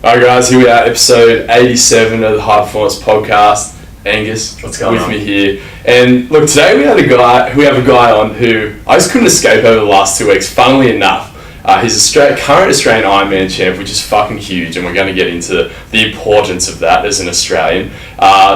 Alright guys, here we are, episode 87 of the High Performance Podcast. Angus, what's going on? With me here. And look, today we have a guy on who I just couldn't escape over the last 2 weeks, funnily enough. He's current Australian Ironman champ, which is fucking huge, and we're going to get into the importance of that as an Australian.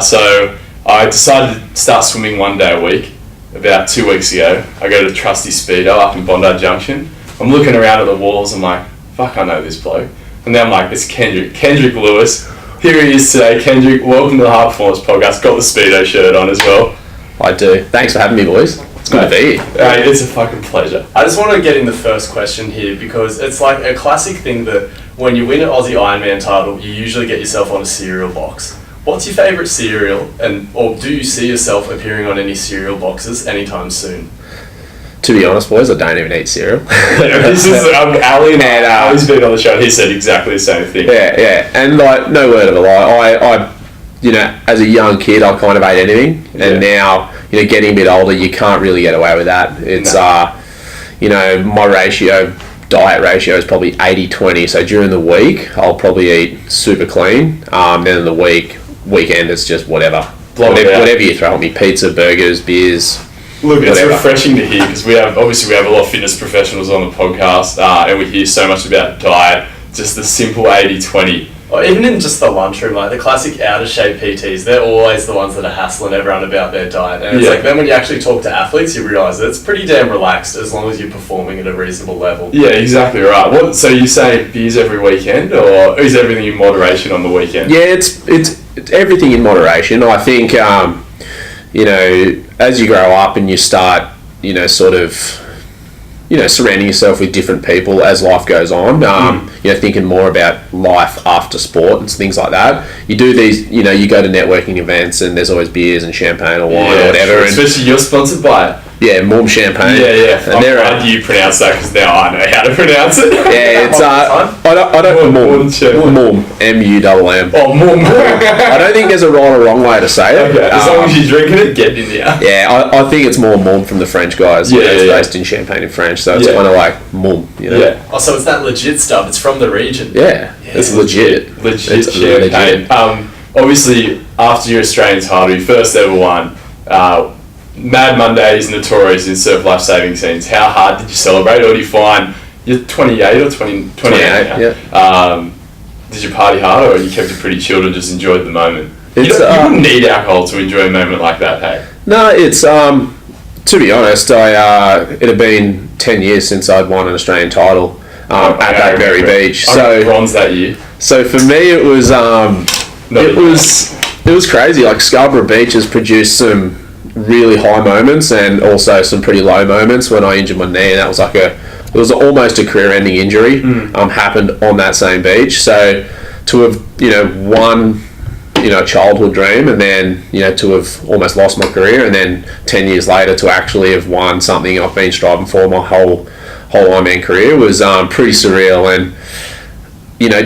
So I decided to start swimming 1 day a week about 2 weeks ago. I go to the trusty Speedo up in Bondi Junction. I'm looking around at the walls, I'm like, fuck, I know this bloke. And then I'm like, it's Kendrick Louis. Here he is today. Kendrick, welcome to the High Performance Podcast. Got the Speedo shirt on as well. I do. Thanks for having me, boys. It's good to be here. It's a fucking pleasure. I just want to get in the first question here because it's like a classic thing that when you win an Aussie Ironman title, you usually get yourself on a cereal box. What's your favourite cereal, or do you see yourself appearing on any cereal boxes anytime soon? To be honest, boys, I don't even eat cereal. This is Ali and Ali's been on the show. And he said exactly the same thing. Yeah, and like no word of a lie. I as a young kid, I kind of ate anything, and now getting a bit older, you can't really get away with that. It's my diet ratio is probably 80-20. So during the week, I'll probably eat super clean. Then in the weekend, it's just whatever you throw at me: pizza, burgers, beers. Look, it's whatever. Refreshing to hear because we have a lot of fitness professionals on the podcast, and we hear so much about diet. Just the simple 80-20. Or even in just the lunchroom, like the classic out of shape PTs, they're always the ones that are hassling everyone about their diet. And it's like then when you actually talk to athletes, you realise that it's pretty damn relaxed as long as you're performing at a reasonable level. Yeah, exactly right. So you say beers every weekend, or is everything in moderation on the weekend? Yeah, it's everything in moderation. I think as you grow up and you start, surrounding yourself with different people as life goes on, thinking more about life after sport and things like that. You do these, you go to networking events and there's always beers and champagne or wine or whatever. Sure. Especially you're sponsored by it. Yeah, Mum Champagne. Yeah. And how do you pronounce that? Because now I know how to pronounce it. Yeah, it's I don't Mum M-U-M-M. Oh, Mum. I don't think there's a right or wrong way to say it. Okay, as long as you're drinking it, get in there. Yeah, I think it's more Mum from the French guys. It's based in Champagne in French, so it's kind of like Mum. Yeah. Oh, so it's that legit stuff. It's from the region. Yeah, it's legit. Legit champagne. Obviously, after your Australian title, you first ever won. Mad Monday is notorious in surf life-saving scenes. How hard did you celebrate, or do you find you're 28 or 28 now? Yeah. Did you party hard, or you kept it pretty chilled and just enjoyed the moment? You wouldn't need alcohol to enjoy a moment like that, hey? No, it's to be honest, it had been 10 years since I'd won an Australian title at that very beach. I bronze that year. So for me, it was it was crazy. Like Scarborough Beach has produced some really high moments and also some pretty low moments. When I injured my knee, and that was it was almost a career-ending injury. Happened on that same beach. So to have won a childhood dream, and then to have almost lost my career, and then 10 years later to actually have won something I've been striving for my whole Ironman career was pretty surreal. And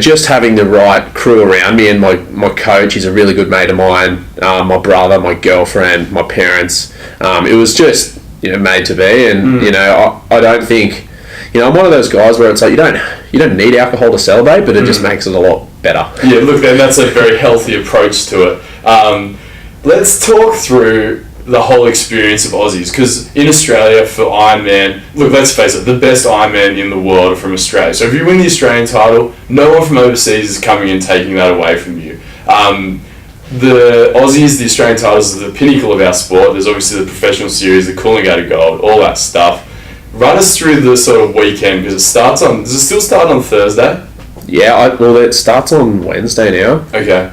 just having the right crew around me, and my coach, he's a really good mate of mine, my brother, my girlfriend, my parents, it was just made to be. And I don't think I'm one of those guys where it's like you don't need alcohol to celebrate, but it just makes it a lot better. Yeah, look, and that's a very healthy approach to it. Let's talk through the whole experience of Aussies, because in Australia for Ironman, look, let's face it, the best Ironman in the world are from Australia. So if you win the Australian title, no one from overseas is coming and taking that away from you. The Aussies, the Australian titles, are the pinnacle of our sport. There's obviously the professional series, the Coolangatta Gold, all that stuff. Run us through the sort of weekend, because does it still start on Thursday? Yeah, it starts on Wednesday now. Okay.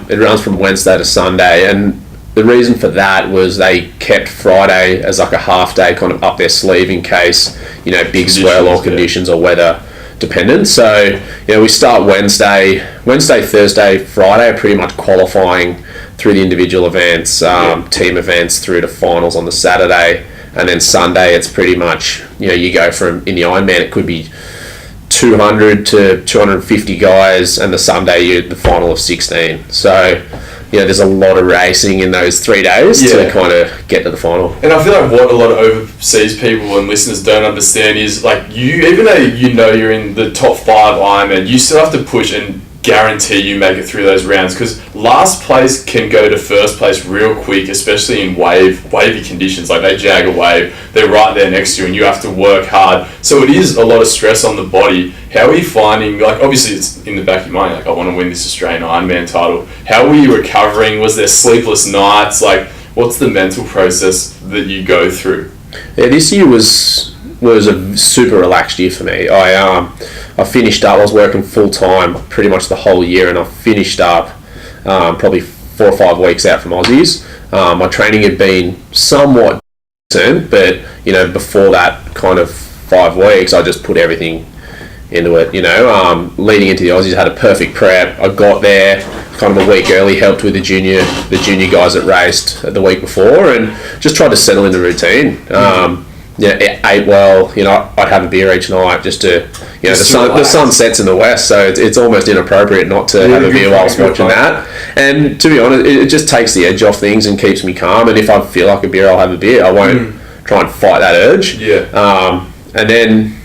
It runs from Wednesday to Sunday, and the reason for that was they kept Friday as like a half day kind of up their sleeve in case, big swell or conditions or weather dependent. So, we start Wednesday, Thursday, Friday are pretty much qualifying through the individual events, team events through to finals on the Saturday. And then Sunday, it's pretty much, you go from, in the Ironman, it could be 200 to 250 guys, and the Sunday, the final of 16. So, there's a lot of racing in those 3 days to kind of get to the final. And I feel like what a lot of overseas people and listeners don't understand is, like, even though you're in the top 5 Ironman, you still have to push and guarantee you make it through those rounds? Because last place can go to first place real quick, especially in wavy conditions. Like they jag a wave, they're right there next to you and you have to work hard. So it is a lot of stress on the body. How are you finding, like obviously it's in the back of your mind, like I want to win this Australian Ironman title. How were you recovering? Was there sleepless nights? Like what's the mental process that you go through? Yeah, this year was a super relaxed year for me. I finished up, I was working full time pretty much the whole year, and I finished up probably 4 or 5 weeks out from Aussies. My training had been somewhat decent, but before that kind of 5 weeks I just put everything into it. Leading into the Aussies, I had a perfect prep. I got there kind of a week early, helped with the junior guys that raced the week before, and just tried to settle in the routine. Ate well. I'd have a beer each night just to, the sun sets in the west, so it's almost inappropriate not to have a beer whilst watching that. And to be honest, it just takes the edge off things and keeps me calm. And if I feel like a beer, I'll have a beer. I won't try and fight that urge. And then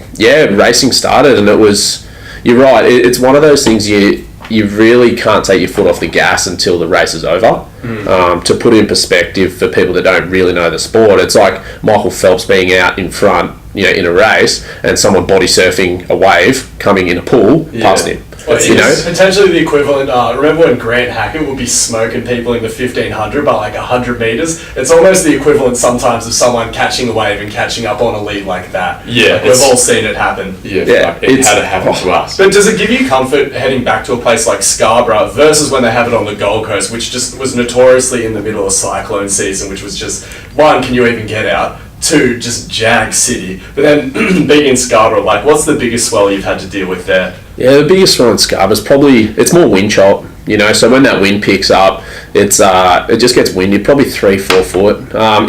racing started, and it was. You're right. It's one of those things you really can't take your foot off the gas until the race is over. To put in perspective for people that don't really know the sport, it's like Michael Phelps being out in front, in a race, and someone body surfing a wave coming in a pool past him. It's potentially the equivalent. Remember when Grant Hackett would be smoking people in the 1500 by like 100 meters? It's almost the equivalent sometimes of someone catching a wave and catching up on a lead like that. Yeah, we've all seen it happen. It had to happen to us. But does it give you comfort heading back to a place like Scarborough versus when they have it on the Gold Coast, which just was notoriously in the middle of cyclone season, which was just, one, can you even get out? 2, just jag city. But then being in Scarborough, like what's the biggest swell you've had to deal with there? Yeah, the biggest swell in Scarborough is it's more wind chop, so when that wind picks up, it just gets windy, probably 3-4 foot.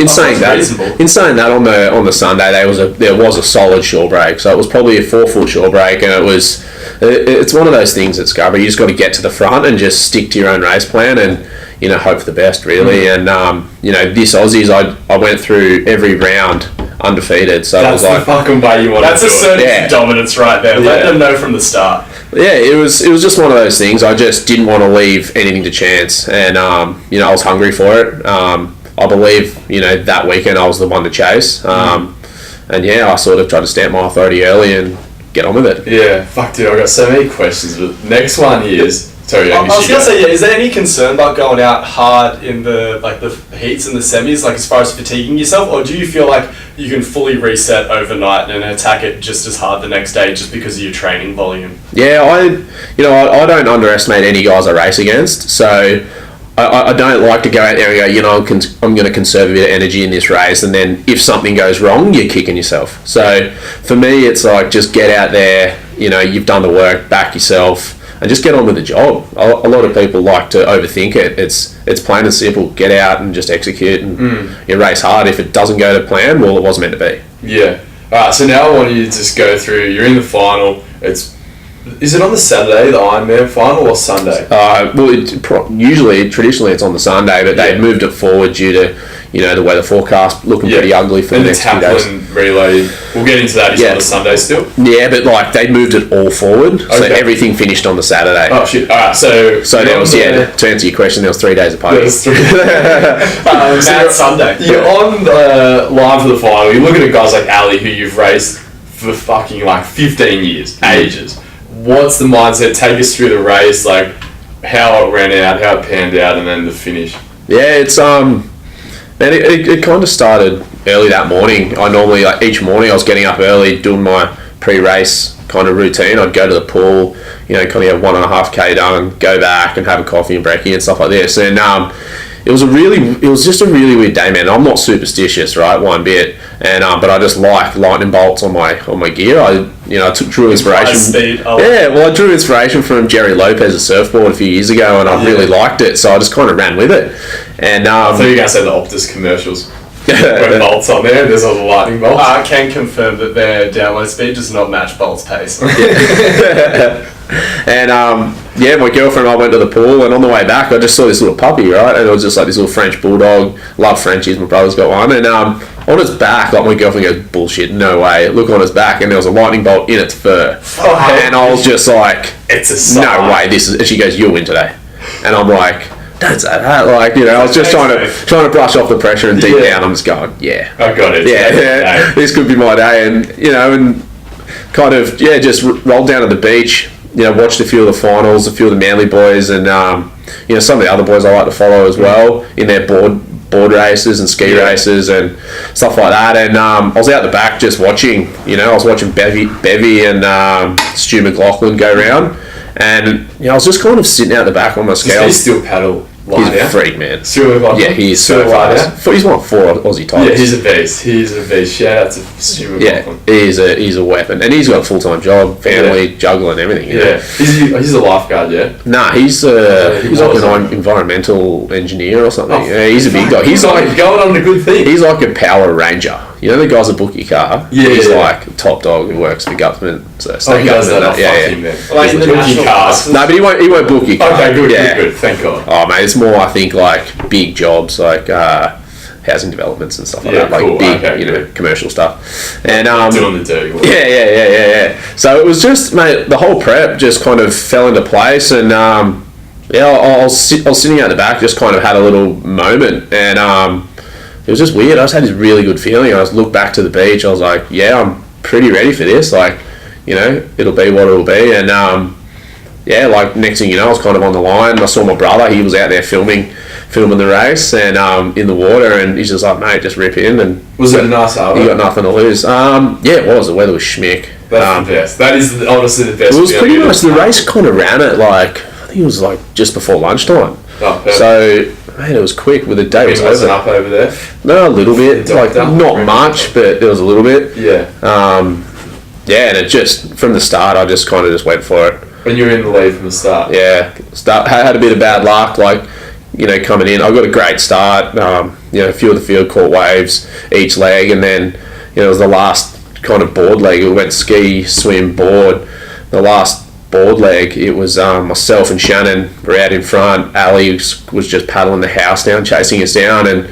In saying that, on the Sunday there was a solid shore break, so it was probably a 4-foot shore break, and it's one of those things at Scarborough, you just got to get to the front and just stick to your own race plan and hope for the best, really. And this Aussies, I went through every round undefeated, so that's it was like the fucking way you want to do it. That's assertive dominance right there. Let them know from the start. Yeah, it was just one of those things. I just didn't want to leave anything to chance, and I was hungry for it. I believe that weekend I was the one to chase, and I sort of tried to stamp my authority early and get on with it. Yeah, fuck dude, I got so many questions. But next one is. Sorry, I was gonna say, is there any concern about going out hard in the heats and the semis, like as far as fatiguing yourself, or do you feel like you can fully reset overnight and attack it just as hard the next day just because of your training volume? Yeah, I don't underestimate any guys I race against, so I don't like to go out there and go, I'm going to conserve a bit of energy in this race, and then if something goes wrong, you're kicking yourself. So for me, it's like just get out there, you've done the work, back yourself, and just get on with the job. A lot of people like to overthink it. It's plain and simple. Get out and just execute and you race hard. If it doesn't go to plan, well, it was meant to be. Yeah. Alright, so now I want you to just go through. You're in the final. Is it on the Saturday, the Ironman final, or Sunday? Traditionally it's on the Sunday, but they've moved it forward due to the weather forecast looking pretty ugly for the next few days. And the Taplin relay, we'll get into that. Is on the Sunday still? Yeah, but they moved it all forward, so everything finished on the Saturday. Oh shit! All right, so there was to answer your question, there was 3 days of podium. Sunday. You're on the line for the final. You're looking at guys like Ali, who you've raced for fucking 15 years, ages. What's the mindset? Take us through the race, like how it ran out, how it panned out, and then the finish. Yeah, it's it kind of started early that morning. I normally each morning I was getting up early, doing my pre-race kind of routine. I'd go to the pool, kind of have 1.5k done, go back and have a coffee and brekkie and stuff like this. And it was just a really weird day, man. I'm not superstitious, right, one bit, and but I just like lightning bolts on my gear. I drew inspiration. I drew inspiration from Jerry Lopez's surfboard a few years ago, and I really liked it, so I just kind of ran with it. And I thought you were going to say the Optus commercials. When bolts on there, there's all the lightning bolts. I can confirm that their download speed does not match Bolt's pace. And my girlfriend and I went to the pool, and on the way back I just saw this little puppy, right, and it was just like this little French bulldog. Love Frenchies, my brother's got one, and I on its back, like my girlfriend goes, bullshit, no way. Look on its back, and there was a lightning bolt in its fur. And I was just like, it's a sign. no way, this is. And she goes, you'll win today. And I'm like, don't say that. Like, you know, I was just trying to brush off the pressure, and deep down I'm just going, yeah, I got it. yeah, this could be my day. And you know, and kind of just rolled down to the beach. You know, watched a few of the finals, a few of the Manly boys, and you know, some of the other boys I like to follow as well in their board races and ski races and stuff like that. And I was out the back just watching. You know, I was watching Bevy and Stu McLaughlin go round, and you know, I was just kind of sitting out the back on my scales. Does he still paddle? He's a freak, man. Yeah, he's so fast. He's won 4 Aussie titles. Yeah, he's a beast. He's a beast. Shout out to Stu McLaughlin. Yeah, he's a weapon, and he's got a full-time job, family, juggling, everything. You know? He's a lifeguard. Yeah. Nah, he's like an environmental engineer or something. Yeah, he's a big guy. He's like going on a good thing. He's like a Power Ranger. You know the guys that book your car? Yeah, he's like a top dog who works for government. So he does that. Him then. Like in the national cars. No, but he won't book your car. Okay, good. Thank God. Oh, mate, it's more, I think, like big jobs, like housing developments and stuff like that, like cool. big, you know, commercial stuff. And doing the dirty work. Yeah. So it was just, mate, the whole prep just kind of fell into place, and I was sitting out the back, just kind of had a little moment, and it was just weird. I just had this really good feeling. I just looked back to the beach. I was like, yeah, I'm pretty ready for this. Like, you know, it'll be what it'll be. And like next thing you know, I was kind of on the line. I saw my brother. He was out there filming the race and in the water. And he's just like, mate, just rip in. And was it a nice hour? You got nothing to lose. Yeah, it was. The weather was schmick. That's the best. That is honestly the best. It was pretty nice. The race kind of ran at like, I think it was like just before lunchtime. Oh, perfect. So, man, it was quick. With the day was over. Up over there? No, a little bit. Like not much, but there was a little bit. Yeah. And it just from the start, I just kind of just went for it. And you were in the lead from the start. Yeah, had a bit of bad luck, like, you know, coming in. I got a great start. You know, a few of the field caught waves each leg, and then you know it was the last kind of board leg. We went ski, swim, board. The last board leg, it was myself and Shannon were out in front. Ali was just paddling the house down, chasing us down, and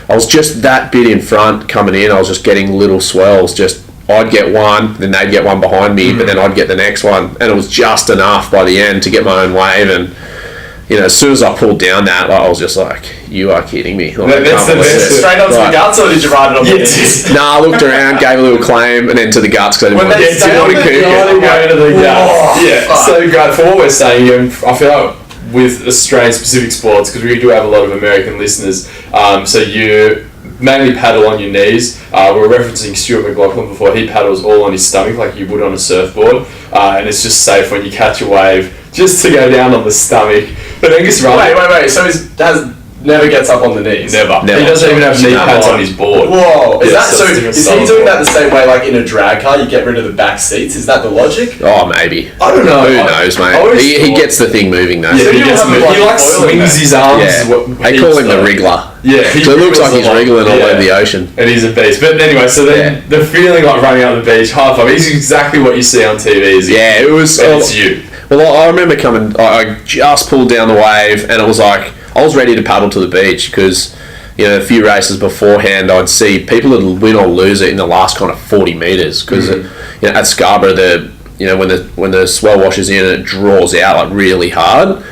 I was just that bit in front coming in. I was just getting little swells. Just I'd get one, then they'd get one behind me, but then I'd get the next one, and it was just enough by the end to get my own wave. And you know, as soon as I pulled down that, I was just like, "You are kidding me!" Like, that's the best. Straight onto the guts, or did you ride it on the knees? Nah, I looked around, gave a little claim, and then to the guts because I didn't want to go to the guts. Yeah, so great for what we're saying. I feel like with Australian specific sports, because we do have a lot of American listeners, so you mainly paddle on your knees. We're referencing Stuart McLaughlin before. He paddles all on his stomach like you would on a surfboard, and it's just safe when you catch a wave just to go down on the stomach. But Angus running. Wait. So never gets up on the knees. Never. He doesn't even have knee pads on his board. Whoa! Is he doing that the same way, like in a drag car? You get rid of the back seats. Is that the logic? Oh, maybe. I don't know. Who knows, mate? He gets the thing moving though. Yeah, he like swings his arms. Yeah. They call him the wriggler. Yeah, so it looks like he's wriggling all over the ocean. And he's a beast. But anyway, so then the feeling like running out the beach, high five, is exactly what you see on TV. Yeah, it was. It's you. Well, I remember coming. I just pulled down the wave, and it was like I was ready to paddle to the beach because, you know, a few races beforehand, I'd see people that win or lose it in the last kind of 40 meters because, you know, at Scarborough, when the swell washes in and it draws out like really hard,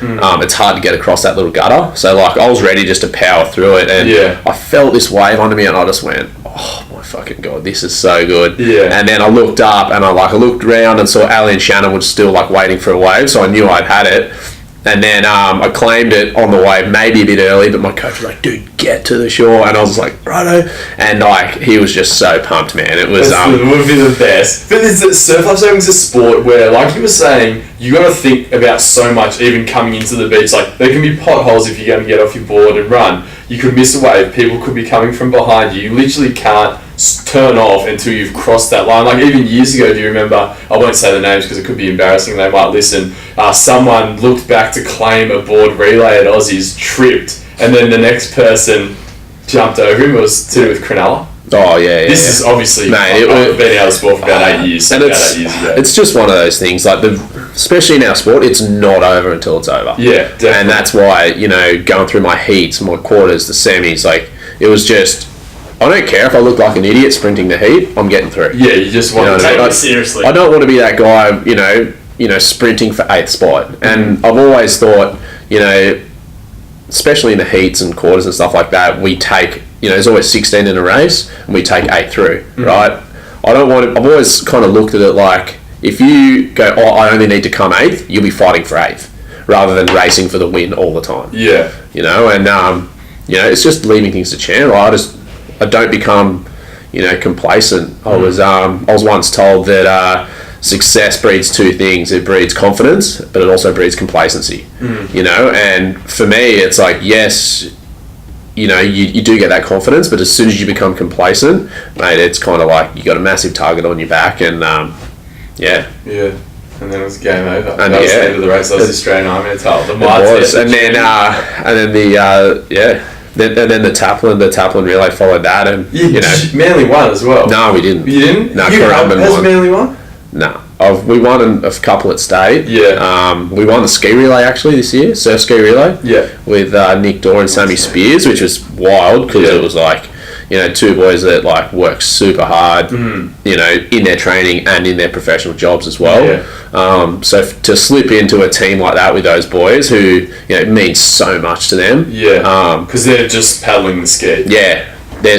it's hard to get across that little gutter. So like I was ready just to power through it, and I felt this wave under me, and I just went, oh my fucking god, this is so good. Yeah. And then I looked up and I looked around and saw Ali and Shannon was still like waiting for a wave, so I knew I'd had it. And then I claimed it on the wave, maybe a bit early, but my coach was like, dude, get to the shore. And I was like, righto. And like, he was just so pumped, man. It was... it would be the best. But surf lifesaving's a sport where, like you were saying, you got to think about so much even coming into the beach. Like, there can be potholes if you're going to get off your board and run. You could miss a wave. People could be coming from behind you. You literally can't turn off until you've crossed that line. Like even years ago, do you remember, I won't say the names because it could be embarrassing, they might listen, someone looked back to claim a board relay at Aussies, tripped, and then the next person jumped over him. It was to do with Cronulla. Oh yeah. This is obviously, mate, I've been out of sport for about 8 years. And it's just one of those things, like especially in our sport, it's not over until it's over. Yeah, definitely. And that's why, you know, going through my heats, my quarters, the semis, like it was just I don't care if I look like an idiot sprinting the heat. I'm getting through. Yeah, you just want to take it seriously. I don't want to be that guy, sprinting for 8th spot. And I've always thought, especially in the heats and quarters and stuff like that, we take, there's always 16 in a race, and we take 8 through, right? I don't want to. I've always kind of looked at it like, if you go, I only need to come 8th, you'll be fighting for 8th, rather than racing for the win all the time. Yeah. It's just leaving things to chance. I don't become, complacent. I was once told that success breeds 2 things. It breeds confidence, but it also breeds complacency. And for me, it's like, yes, you do get that confidence, but as soon as you become complacent, mate, it's kind of like you got a massive target on your back, and Yeah. And then it was game over. And that was the end of the race. That was the Australian Ironman title. Then the Taplin relay followed that, and Manly won as well. No, we didn't. You didn't? No, Has Manly won? No. We won a couple at state. Yeah. We won the ski relay actually this year, surf ski relay. Yeah. With Nick Dorr and Sammy Spears, which was wild because it was like, 2 boys that like work super hard, in their training and in their professional jobs as well. Yeah. So to slip into a team like that with those boys who, it means so much to them. Yeah. Because they're just paddling the ski. Yeah. They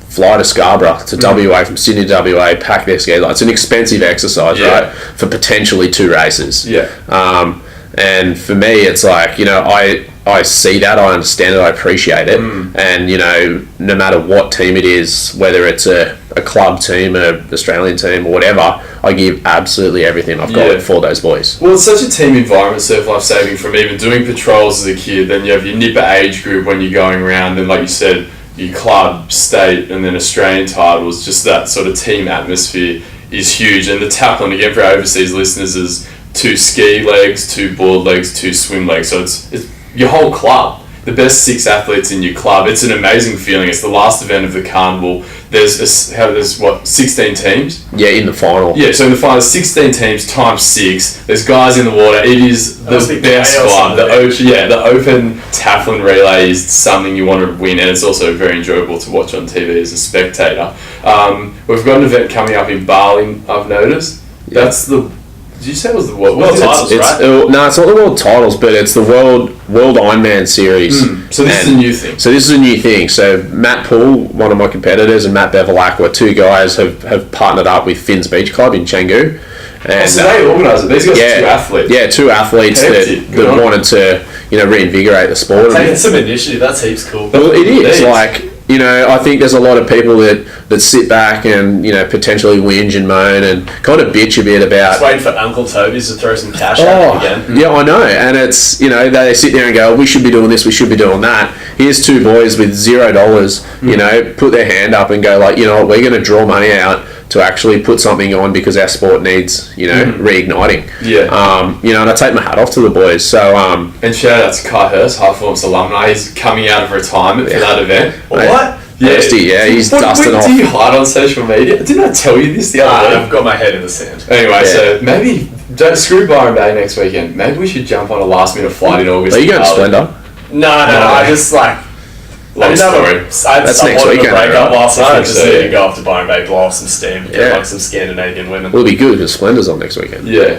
fly to Scarborough to WA, from Sydney to WA, pack their ski. Like, it's an expensive exercise, right? For potentially 2 races. Yeah. And for me, it's like, I see that, I understand it, I appreciate it. And, no matter what team it is, whether it's a club team, an Australian team or whatever, I give absolutely everything I've got for those boys. Well, it's such a team environment, surf life saving, from even doing patrols as a kid. Then you have your nipper age group when you're going around, then like you said, your club, state, and then Australian titles. Just that sort of team atmosphere is huge. And the Taplin, again, for our overseas listeners, is 2 ski legs, 2 board legs, 2 swim legs. So it's your whole club, the best 6 athletes in your club. It's an amazing feeling. It's the last event of the carnival. There's 16 teams? Yeah, in the final. Yeah, so in the final, 16 teams times 6. There's guys in the water. It is the best club. The open Taplin relay is something you want to win, and it's also very enjoyable to watch on TV as a spectator. We've got an event coming up in Bali, I've noticed. Yeah. That's the... Did you say it was the world titles, right? No, it's not the world titles, but it's the world Ironman series. So this is a new thing. So this is a new thing. So Matt Poole, one of my competitors, and Matt Bevilacqua, 2 guys have partnered up with Finn's Beach Club in Canggu. And, so they organise it. These guys are 2 athletes. Yeah, 2 athletes that wanted to, reinvigorate the sport. Taking some initiative, that's heaps cool. Well, it is. Like, I think there's a lot of people that sit back and, potentially whinge and moan and kind of bitch a bit about... Just waiting for Uncle Toby's to throw some cash at them again. Yeah, I know. And it's, they sit there and go, we should be doing this, we should be doing that. Here's 2 boys with $0, put their hand up and go like, we're going to draw money out to actually put something on because our sport needs, reigniting. Yeah. And I take my hat off to the boys. So, and shout out to Kai Hurst, High Performance alumni. He's coming out of retirement for that event. What? Yeah, he's dusting off. Do you hide on social media? Didn't I tell you this the other day? I've got my head in the sand. Anyway, so maybe don't screw Byron Bay next weekend. Maybe we should jump on a last minute flight in August. Are you going to Splendor? No. I just like... Long story. That's next weekend. Break up last night. I just need to Yeah. go off to Byron Bay, blow off some steam, get like some Scandinavian women. Will be good because Splendor's on next weekend. Yeah.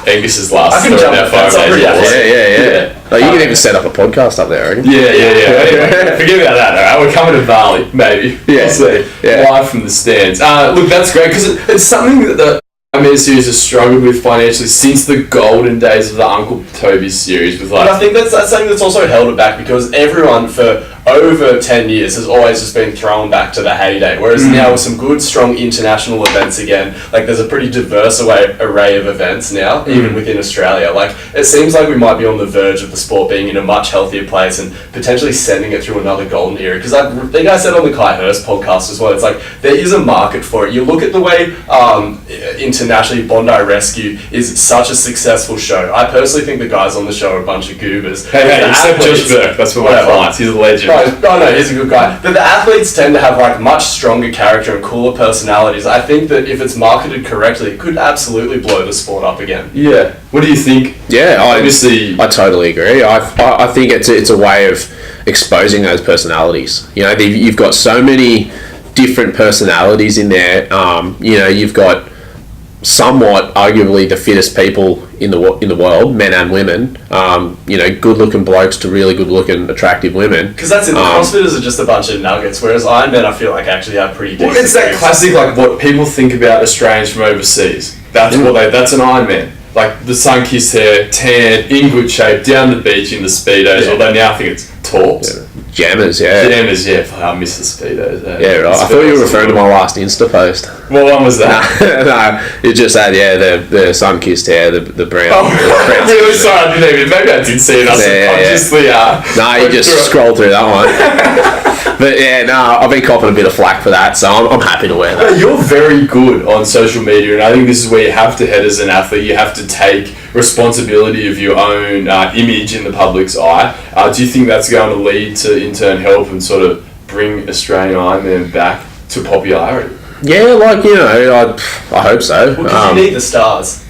Angus's last I can jump that that far. Yeah. Oh, you can even set up a podcast up there, I reckon. Yeah. Anyway, forget about that. All right, we're coming to Bali, maybe. Yeah. We'll see. Yeah. Live from the stands. Look, that's great because it's something that the Ironman series has struggled with financially since the golden days of the Uncle Toby's series. With like, but I think that's something that's also held it back because everyone for over 10 years has always just been thrown back to the heyday, whereas now with some good strong international events again, like there's a pretty diverse array of events now, even within Australia. Like it seems like we might be on the verge of the sport being in a much healthier place and potentially sending it through another golden era, because I think I said on the Kai Hurst podcast as well, it's like there is a market for it. You look at the way internationally Bondi Rescue is such a successful show. I personally think the guys on the show are a bunch of goobers. Hey, except Josh Burke, that's one of my clients, he's a legend. No, he's a good guy. But the athletes tend to have like much stronger character and cooler personalities. I think that if it's marketed correctly, it could absolutely blow the sport up again. Yeah. What do you think? Yeah, Obviously, I totally agree. I think it's a way of exposing those personalities. You know, you've got so many different personalities in there. You know, you've got somewhat arguably the fittest people in the world, men and women. You know, good-looking blokes to really good-looking, attractive women. Because that's it. The CrossFitters are just a bunch of nuggets, whereas Ironmen, I feel like, actually have pretty decent. well, it's that games. classic, like, what people think about Australians from overseas. That's that's an Ironman. Like, the sun-kissed hair, tan, in good shape, down the beach in the Speedos, although now I think it's tops. Jammers, yeah. Jammers, yeah. Fuck, I miss the Speedos. Yeah, right. I thought you were referring to my last Insta post. What one was that? No, it just had, the sun-kissed hair, the brown. Oh, I'm really sorry, I didn't even. Maybe I did see it. I subconsciously. No, you just scroll through that one. But yeah, no, I've been copping a bit of flack for that, so I'm happy to wear that. You're very good on social media, and I think this is where you have to head as an athlete. You have to take responsibility of your own image in the public's eye. Do you think that's going to lead to, in turn, help and sort of bring Australian Ironman back to popularity? Yeah, like, you know, I hope so. Well, because you need the stars.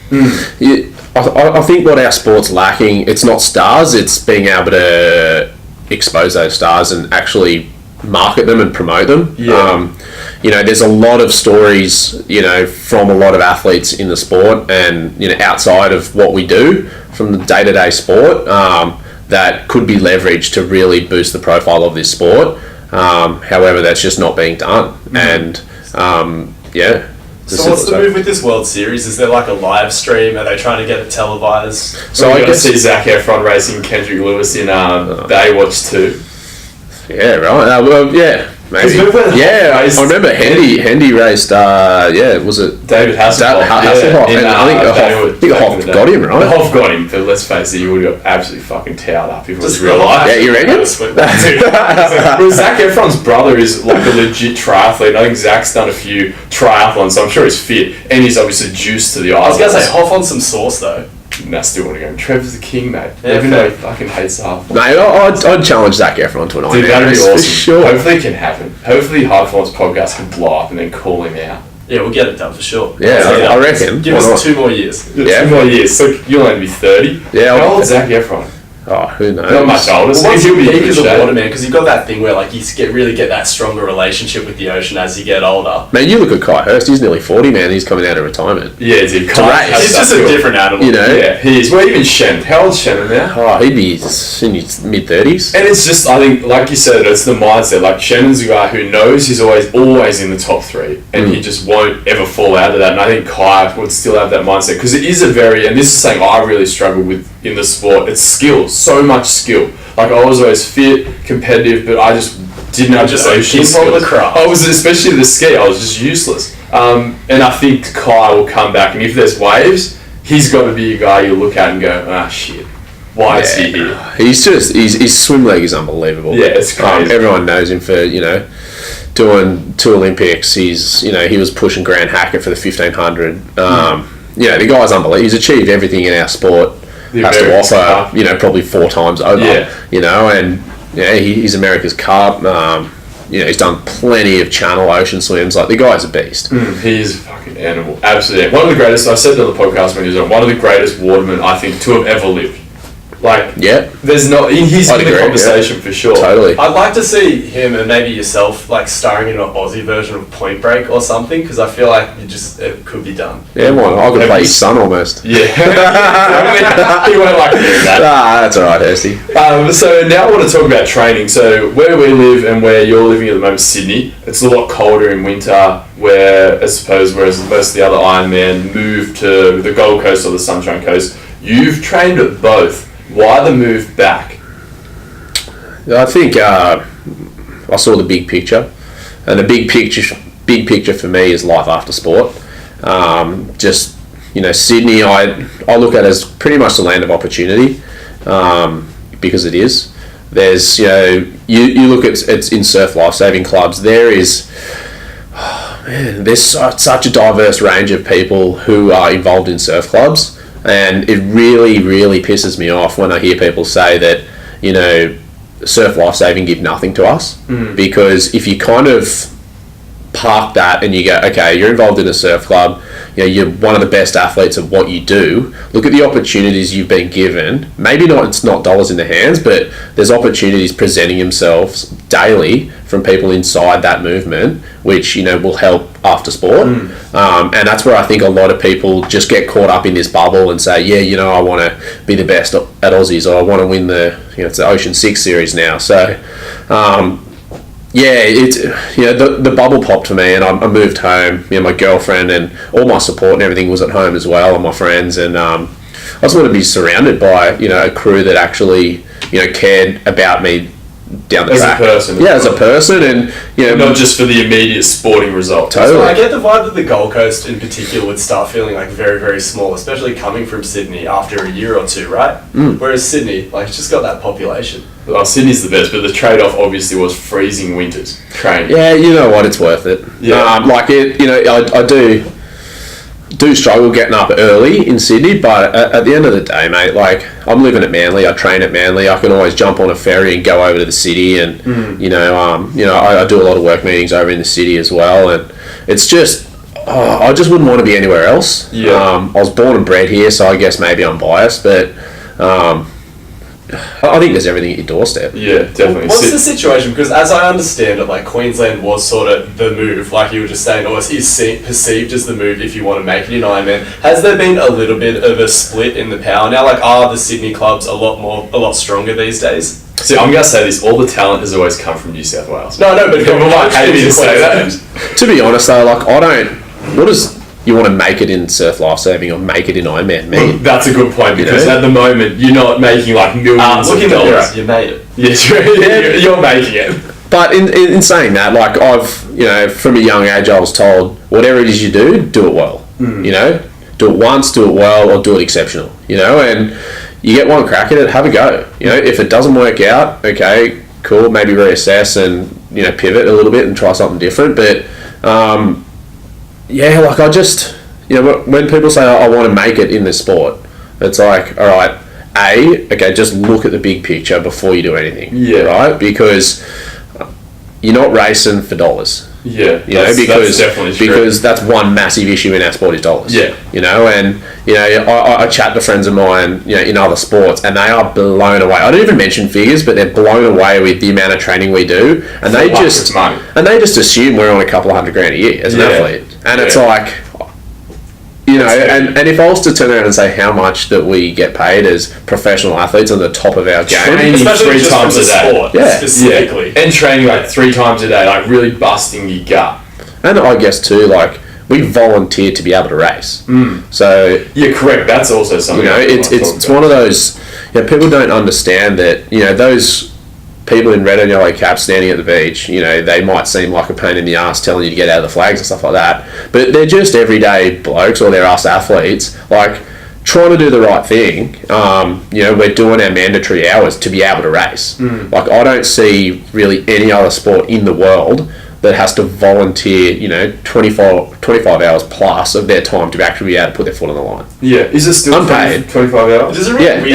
I think what our sport's lacking, it's not stars, it's being able to expose those stars and actually market them and promote them. Yeah. You know, there's a lot of stories, you know, from a lot of athletes in the sport and, you know, outside of what we do from the day-to-day sport, that could be leveraged to really boost the profile of this sport. However, that's just not being done. And, yeah. So what's the move with this World Series? Is there like a live stream? Are they trying to get it televised? So I guess see Zac Efron racing Kendrick Louis in Baywatch 2. Yeah, right. Well, yeah, maybe. Yeah, I remember Hendy raced. Was it David Hasselhoff? I think Hoff got him, right? Hoff got him, but let's face it, he would have absolutely fucking towed up if it was real life. Yeah, you reckon? Well, Zac Efron's brother is like a legit triathlete. I think Zac's done a few triathlons, so I'm sure he's fit, and he's obviously juiced to the eye. I was going to say, Hoff on some sauce though. Nah, still want to go. Trevor's the king, mate. Yeah, even though he fucking hates the half. Mate, I'd challenge Zac Efron to an Ironman. Dude, that'd be awesome. For sure. Hopefully it can happen. Hopefully High Performance Podcast can blow up and then call him out. Yeah, we'll get it done for sure. Yeah, I reckon. Give us 2 more years. Yeah, 2 more years. So you'll only be 30. Yeah. How old's Zac Efron? Oh, who knows? Not much older. Well, once he'll you be peak in as good a shape. waterman, because you've got that thing where like you really get that stronger relationship with the ocean as you get older. Man, you look at Kai Hurst. He's nearly 40, man. He's coming out of retirement. Yeah, dude. race. He's just a different animal. You know? Yeah, he is. Well, even Shannon. How old's Shannon now? Oh, he'd be in his mid-30s. And it's just, I think, like you said, it's the mindset. Like, Shannon's a guy who knows he's always in the top 3, and he just won't ever fall out of that. And I think Kai would still have that mindset, because it is a very, and this is something I really struggle with in the sport, it's skill, so much skill. Like, I was always fit, competitive, but I just didn't have just the like ocean king from skills. the craft. I was, especially the ski, I was just useless. And I think Kai will come back, and if there's waves, he's got to be a guy you look at and go, shit, why is he here? His swim leg is unbelievable. Yeah, it's crazy. Everyone knows him for, doing 2 Olympics. He was pushing Grant Hackett for the 1500. The guy's unbelievable. He's achieved everything in our sport has to offer, probably 4 times over. And he's America's Cup. He's done plenty of channel ocean swims. Like, the guy's a beast. He is a fucking animal. Absolutely. One of the greatest, I said it on the podcast when he was on, one of the greatest watermen, I think, to have ever lived. Like, there's not, he's in the conversation for sure. Totally. I'd like to see him and maybe yourself like starring in an Aussie version of Point Break or something, because I feel like it could be done. Yeah, I could play his son almost. Yeah. He won't like doing that. That's alright, Hursty. So now I want to talk about training. So where we live and where you're living at the moment, Sydney, it's a lot colder in winter, where I suppose whereas most of the other Ironman move to the Gold Coast or the Sunshine Coast, you've trained at both. Why the move back? I think I saw the big picture, and the big picture for me is life after sport. Sydney, I look at as pretty much the land of opportunity, because it is. There's you look at it's in surf lifesaving clubs. There's such a diverse range of people who are involved in surf clubs. And it really, really pisses me off when I hear people say that, surf lifesaving give nothing to us, because if you kind of park that and you go, okay, you're involved in a surf club, you're one of the best athletes of what you do, look at the opportunities you've been given. Maybe it's not dollars in the hands, but there's opportunities presenting themselves daily from people inside that movement, which will help after sport. And that's where I think a lot of people just get caught up in this bubble and say, I want to be the best at Aussies, or I want to win it's the Ocean 6 series now. So the bubble popped for me, and I moved home. My girlfriend and all my support and everything was at home as well, and my friends, and I just want to be surrounded by a crew that actually cared about me down the track. As a person. As a person, and not just for the immediate sporting result. Totally. So I get the vibe that the Gold Coast in particular would start feeling like very, very small, especially coming from Sydney after a year or two, right? Whereas Sydney, it's just got that population. Well, Sydney's the best, but the trade-off obviously was freezing winters training. Yeah, you know what? It's worth it. Yeah. I do struggle getting up early in Sydney, but at the end of the day, mate, I'm living at Manly. I train at Manly. I can always jump on a ferry and go over to the city, and I do a lot of work meetings over in the city as well, and it's just. I just wouldn't want to be anywhere else. Yeah. I was born and bred here, so I guess maybe I'm biased, but I think there's everything at your doorstep. Yeah, definitely. What's the situation? Because as I understand it, Queensland was sort of the move, like you were just saying, or is perceived as the move if you want to make it in Ironman. Has there been a little bit of a split in the power now? Are the Sydney clubs a lot stronger these days? See, I'm going to say this, all the talent has always come from New South Wales. No, but People might hate me to say that. To be honest though, what does you want to make it in surf lifesaving or make it in Ironman mean? That's a good point, because at the moment you're not making millions of dollars. You made it. Yeah, you're making it. But in saying that, I've from a young age I was told, whatever it is you do it well. Do it once, do it well, or do it exceptional. And you get one crack at it, have a go. If it doesn't work out, okay, cool, maybe reassess and pivot a little bit and try something different. But I just, when people say, I want to make it in this sport, it's like, all right, just look at the big picture before you do anything. Yeah. Right? Because you're not racing for dollars. Yeah. That's definitely true. Because that's one massive issue in our sport is dollars. Yeah. I chat to friends of mine, in other sports, and they are blown away. I don't even mention figures, but they're blown away with the amount of training we do, and they just assume we're on a couple of $100,000 a year as an athlete, and it's like, and if I was to turn around and say how much that we get paid as professional athletes on the top of our game, training especially 3 times a day, sport, specifically, and training 3 times a day, really busting your gut. And I guess too, we volunteered to be able to race. So yeah, correct. That's also something. It's one of those. People don't understand that. Those people in red and yellow caps standing at the beach. They might seem like a pain in the ass telling you to get out of the flags and stuff like that. But they're just everyday blokes, or they're us athletes. Trying to do the right thing. We're doing our mandatory hours to be able to race. I don't see really any other sport in the world that has to volunteer, 25 hours plus of their time to actually be able to put their foot on the line. Yeah, is it still unpaid? 25 hours? Does it really for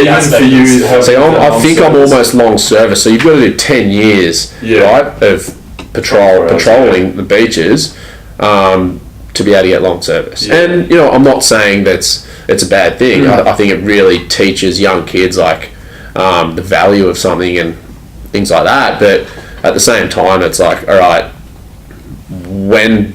you? See, I think I'm almost long service, so you've got to do 10 years, right, of patrolling the beaches to be able to get long service. Yeah. And I'm not saying it's a bad thing. I think it really teaches young kids the value of something and things like that. But at the same time, it's like, all right, when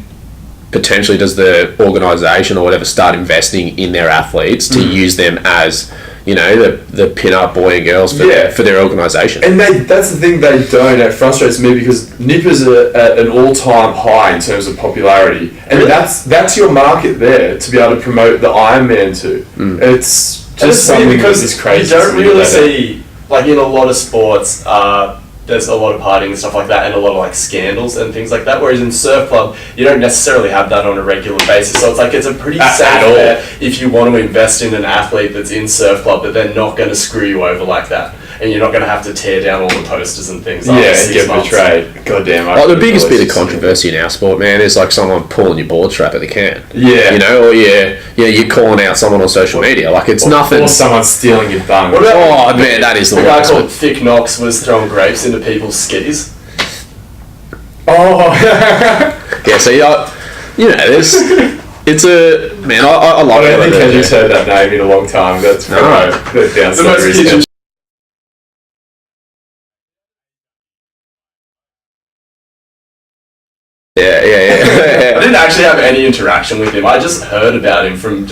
potentially does the organisation or whatever start investing in their athletes to use them as the pin-up boy and girls for their organisation? And that's the thing they don't. It frustrates me because Nippers are at an all-time high in terms of popularity, and really? that's your market there to be able to promote the Ironman to. It's just something because that is crazy. You don't really see, in a lot of sports, there's a lot of partying and stuff like that, and a lot of like scandals and things like that. Whereas in surf club, you don't necessarily have that on a regular basis. So it's like it's a pretty safe bet if you want to invest in an athlete that's in surf club, that they're not going to screw you over like that, and you're not going to have to tear down all the posters and things. Yeah, and get betrayed. Goddamn. Like the biggest bit of controversy in our sport, man, is like someone pulling your board strap at the can. Yeah. You know, or you're calling out someone on social media. Like it's nothing. Or someone stealing your bung. Oh man, that is the guy worst. called Thick Knox was throwing grapes into people's skis. Oh. Yeah, so there's. It's a man. I love it. I don't think Kendrick's heard that name in a long time. That's down The most pigeon. Yeah. I didn't actually have any interaction with him. I just heard about him from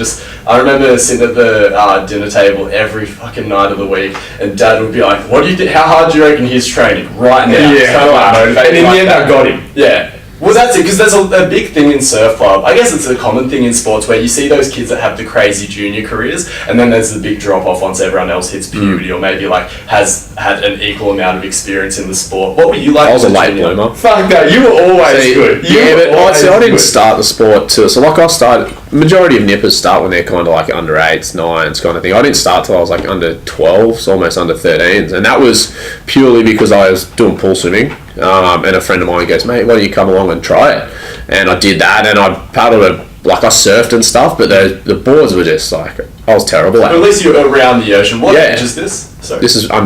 I remember sitting at the dinner table every fucking night of the week, and Dad would be like, "What do you think? How hard do you reckon he's training right now?" Yeah, kind of like motivating. And in the end, I got him. Yeah. Well, that's it, because there's a big thing in surf club. I guess it's a common thing in sports where you see those kids that have the crazy junior careers, and then there's the big drop off once everyone else hits puberty, or maybe like has had an equal amount of experience in the sport. What were you like? I was a late bloomer. Fuck that, you were always good. I didn't start the sport too. So like I started. Majority of nippers start when they're kind of like under 8s, 9s kind of thing. I didn't start till I was like under 12s, almost under 13s, and that was purely because I was doing pool swimming. And a friend of mine goes, "Mate, why don't you come along and try it?" And I did that, and I paddled I surfed and stuff, but the boards were just like, I was terrible at it. At least you were around the ocean. What age is this? Sorry. This is I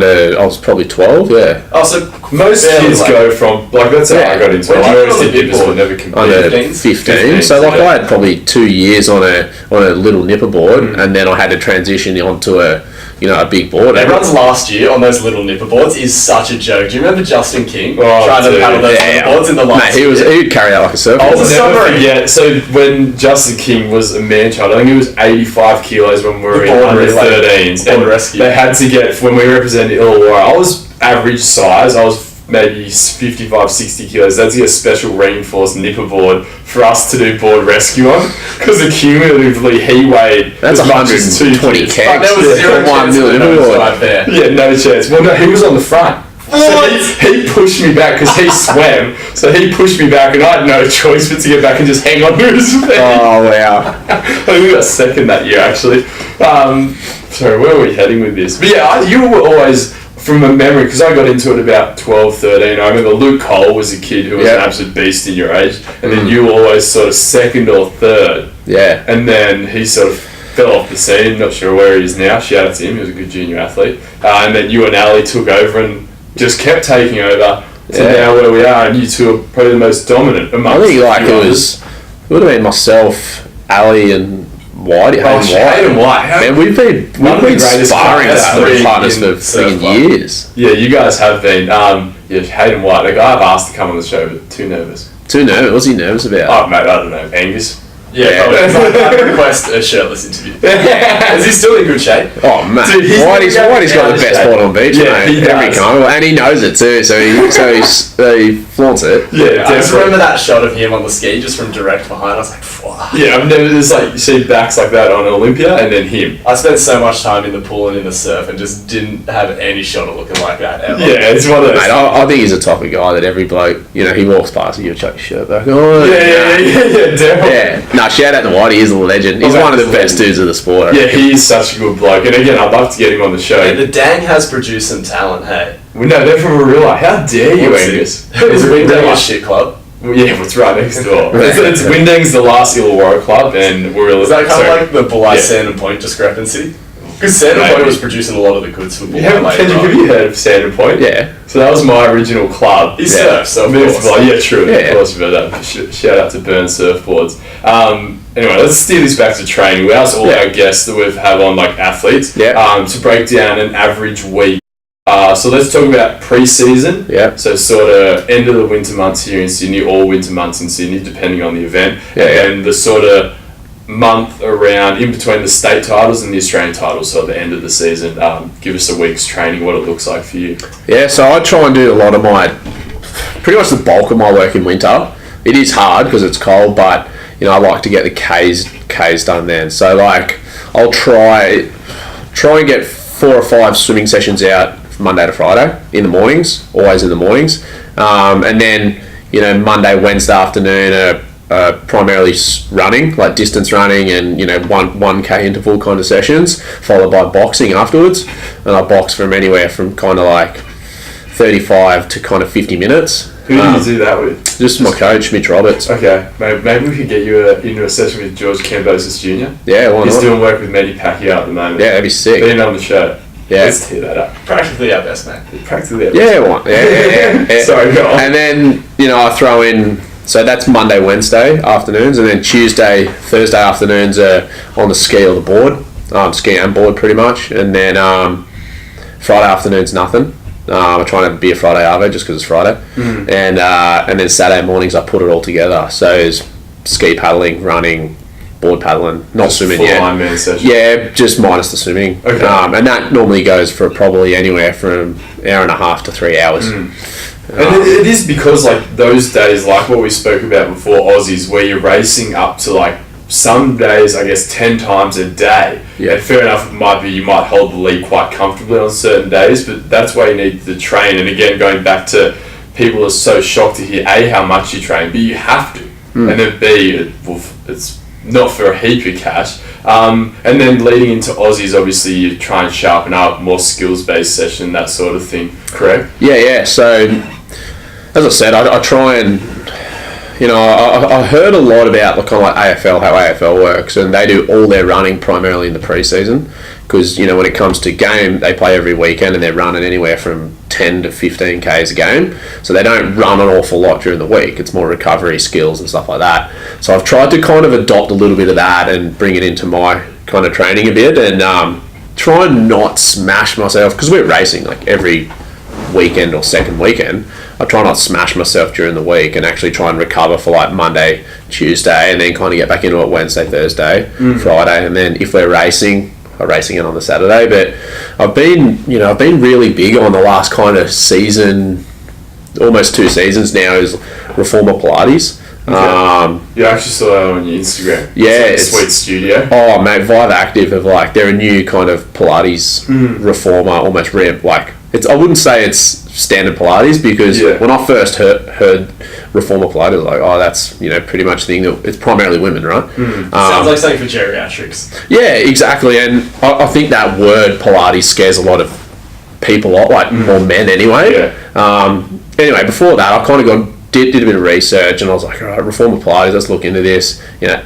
was probably 12, yeah. Oh, so most kids go from, like, that's how I got into it. I always did nippers, but never competed. Under 15. So, like, I had probably 2 years on a little nipper board, and then I had to transition onto a big board. Everyone's last year on those little nipper boards is such a joke. Do you remember Justin King trying to paddle those little boards in the last year? He would carry that like a surfboard. I'll never forget. So when Justin King was a man-child, I think he was 85 kilos when we were in under 13s. And rescue. They had to get, when we represented Illawarra, I was average size. I was maybe 55, 60 kilos. They had to get a special reinforced nipper board for us to do board rescue on, because cumulatively he weighed that's as much as 120 kegs. There was zero chance right there. Yeah, no chance. Well, no, he was on the front. So he pushed me back because he swam. So he pushed me back, and I had no choice but to get back and just hang on to his feet. Oh wow! I think we got second that year actually. Sorry, where were we heading with this? But yeah, you were always, from a memory, because I got into it about 12, 13. I remember Luke Cole was a kid who was an absolute beast in your age, and then you were always sort of second or third. Yeah. And then he sort of fell off the scene. Not sure where he is now. Shout out to him. He was a good junior athlete. And then you and Ali took over and just kept taking over to now where we are, and you two are probably the most dominant amongst. I think it would have been myself, Ali, and Whitey. Hayden White. Man, we've been sparring partners for freaking years. Yeah, you guys have been. Hayden White. Like, I've asked to come on the show, but too nervous. Too nervous? What's he nervous about? Oh, mate, I don't know. Angus. Yeah, probably. I'd request a shirtless interview. Is he still in good shape? Oh man, Whitey's got the best board on beach, mate. Every time, and he knows it too. So he flaunts it. Yeah, I just remember that shot of him on the ski, just from direct behind. I was like, "Fuck." Yeah, I've never. There's like, you see backs like that on Olympia, and then him. I spent so much time in the pool and in the surf, and just didn't have any shot of looking like that ever. Yeah, it's one of those. Mate, I think he's the type of guy that every bloke, he walks past and you'll chuck your shirt back. Oh, yeah, definitely. Yeah. No, shout out to Whitey. He's a legend. He's one of the best dudes of the sport. Yeah, he's such a good bloke. And again, I'd love to get him on the show. Yeah, the Dang has produced some talent, hey. Well, no, they're from Arilla. How dare you, Angus? Is Windang a shit club? Well, yeah, it's right next door. Windang's the last Illawarra club, and Warilla. Is that kind of like the Bulli Sand and Point discrepancy? Because Sand and Point was producing a lot of the goods for Bulli. Kendrick, have you heard of Sand and Point? Yeah. So that was my original club. He surfs, so of course. Yeah, true. Of course, you've heard that. Shout out to Burn Surfboards. Anyway, let's steer this back to training. We asked all our guests that we've had on, like, athletes, to break down an average week. So let's talk about pre-season. Yeah. So sort of end of the winter months here in Sydney, or winter months in Sydney, depending on the event. And the sort of month around in between the state titles and the Australian titles, so at the end of the season. Give us a week's training, what it looks like for you. Yeah, so I try and do a lot of pretty much the bulk of my work in winter. It is hard because it's cold, but I like to get the Ks done then. So like I'll try and get 4 or 5 swimming sessions out Monday to Friday in the mornings, always in the mornings. And then, Monday, Wednesday afternoon are primarily running, like distance running and, 1K interval kind of sessions, followed by boxing afterwards. And I box from anywhere from kind of like 35 to kind of 50 minutes. Who do you do that with? Just my coach, Mitch Roberts. Okay, maybe we could get you into a session with George Kambosos Jr. Yeah, why not? He's doing work with Manny Pacquiao at the moment. Yeah, that'd be sick. Being on the show. Yeah. Let's tear that up. Practically our best, mate. Practically our best. Yeah. Sorry, go on. And then, I throw in, so that's Monday, Wednesday afternoons, and then Tuesday, Thursday afternoons are on the ski or the board. Ski and board pretty much. And then Friday afternoons, nothing. I try and have a beer Friday arvo just because it's Friday. Mm. And then Saturday mornings I put it all together. So it's ski paddling, running, board paddling, not Just swimming full yet. Ironman session. Yeah, just minus the swimming. Okay. And that normally goes for probably anywhere from an hour and a half to 3 hours. And it is because like those days, like what we spoke about before, Aussies, where you're racing up to like some days, I guess 10 times a day. Yeah. And fair enough, you might hold the lead quite comfortably on certain days, but that's why you need to train. And again, going back to people are so shocked to hear A, how much you train, but you have to, and then B, it's not for a heap of cash. And then leading into Aussies, obviously you try and sharpen up, more skills-based session, that sort of thing, correct? Yeah. So, as I said, I try and, I heard a lot about kind of like AFL, how AFL works, and they do all their running primarily in the pre-season because, when it comes to game, they play every weekend and they're running anywhere from 10 to 15 Ks a game. So they don't run an awful lot during the week. It's more recovery skills and stuff like that. So I've tried to kind of adopt a little bit of that and bring it into my kind of training a bit and try and not smash myself because we're racing like every weekend or second weekend. I try not to smash myself during the week and actually try and recover for like Monday, Tuesday, and then kind of get back into it Wednesday, Thursday, Friday, and then if we're racing, I'm racing it on the Saturday. But I've been really big on the last kind of season, almost 2 seasons now, is Reformer Pilates. Okay. You actually saw that on your Instagram. Yeah, it's like a sweet studio. Oh mate, Vive Active have they're a new kind of Pilates reformer, almost I wouldn't say it's standard Pilates because when I first heard reformer Pilates, I was like, oh, that's pretty much the thing that it's primarily women, right? Sounds like something for geriatrics. Yeah, exactly, and I think that word Pilates scares a lot of people off, more men anyway. Yeah. Anyway, before that, I kind of did a bit of research, and I was like, all right, reformer Pilates, let's look into this.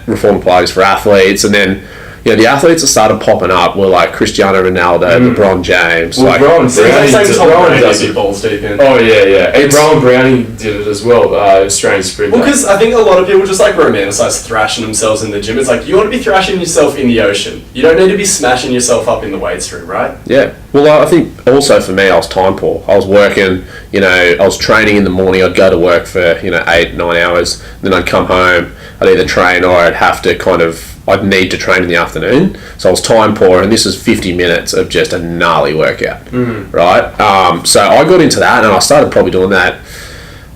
Reformer Pilates for athletes, and then. The athletes that started popping up were like Cristiano Ronaldo, LeBron James. Well, Rowan Browning does it balls deep in. Oh yeah. And Rowan Browning did it as well. Australian sprinter. Well, because I think a lot of people just romanticize thrashing themselves in the gym. It's like you want to be thrashing yourself in the ocean. You don't need to be smashing yourself up in the weights room, right? Yeah. Well, I think also for me, I was time poor. I was working. I was training in the morning. I'd go to work for 8-9 hours. Then I'd come home. I'd either train or I'd need to train in the afternoon. So I was time poor, and this is 50 minutes of just a gnarly workout, right? So I got into that, and I started probably doing that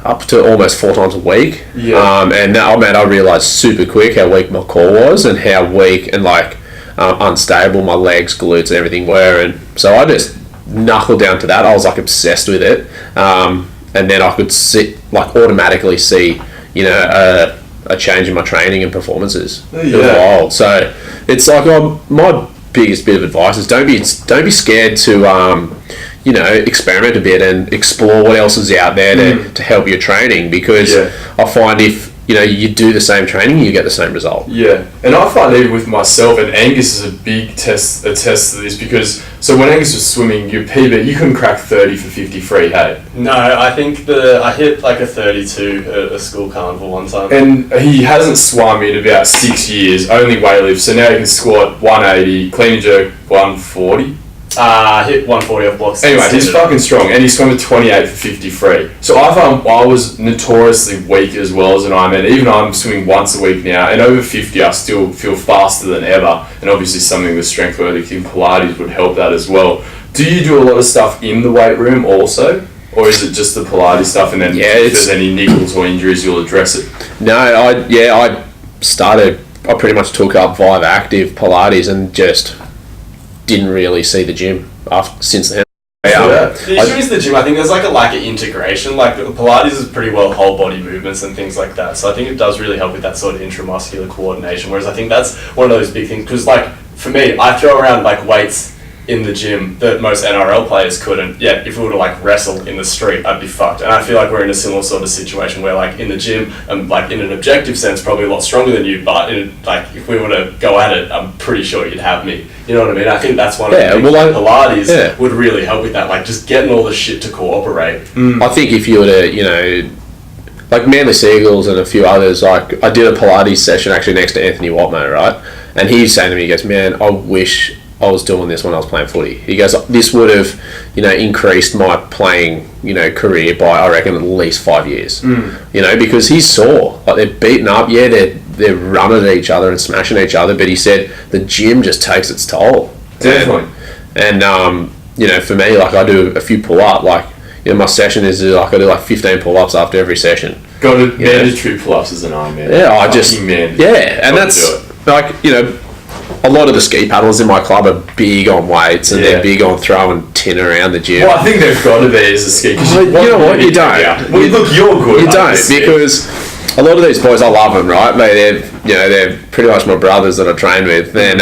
up to almost 4 times a week. Yeah. And now, I realised super quick how weak my core was and how weak and unstable my legs, glutes, and everything were. And so I just knuckled down to that. I was obsessed with it. And then I could automatically see, a change in my training and performances. Yeah. It was wild. So it's my biggest bit of advice is don't be scared to experiment a bit and explore what else is out there to help your training, because I find if you do the same training, you get the same result. Yeah, and I find even with myself, and Angus is a big test to this, because so when Angus was swimming, your PB, you couldn't crack 30 for 50 free, hey? No, I think I hit a 32 at a school carnival one time. And he hasn't swum in about 6 years, only weightlift, so now he can squat 180, clean and jerk 140. Hit 140 off blocks. Anyway, he's fucking strong, and he swam at 28 for 50 free. So I found I was notoriously weak as well as an Ironman. Even I'm swimming once a week now, and over 50 I still feel faster than ever. And obviously something with strength worthy in Pilates would help that as well. Do you do a lot of stuff in the weight room also? Or is it just the Pilates stuff, and then if there's any niggles or injuries, you'll address it? No, I pretty much took up Vive Active Pilates and just didn't really see the gym since then. The issue is the gym. I think there's like a lack of integration. Like Pilates is pretty well whole body movements and things like that. So I think it does really help with that sort of intramuscular coordination. Whereas I think that's one of those big things. Because like for me, I throw around like weights in the gym that most NRL players couldn't. Yet if we were to like wrestle in the street, I'd be fucked. And I feel like we're in a similar sort of situation where like in the gym, I'm like in an objective sense probably a lot stronger than you, but like if we were to go at it, I'm pretty sure you'd have me. You know what I mean? I think that's one of the things Pilates would really help with that, like just getting all the shit to cooperate. I think if you were to, like Manly Seagulls and a few others, like I did a Pilates session actually next to Anthony Watmo, right? And he's saying to me, he goes, man, I wish I was doing this when I was playing footy. He goes, this would have, increased my playing, career by, I reckon, at least 5 years. Because he's sore. Like, they're beaten up. Yeah, they're running at each other and smashing each other. But he said the gym just takes its toll. Definitely. And, for me, like, I do a few pull-up. Like, my session is, like, I do, like, 15 pull-ups after every session. Got to mandatory pull-ups as an Ironman. Yeah, and that's, like, a lot of the ski paddlers in my club are big on weights and they're big on throwing tin around the gym. Well, I think they've got to be as a ski. You know what? You don't. Well, look, you're good. You don't, because a lot of these boys, I love them, right? They're pretty much my brothers that I train with. And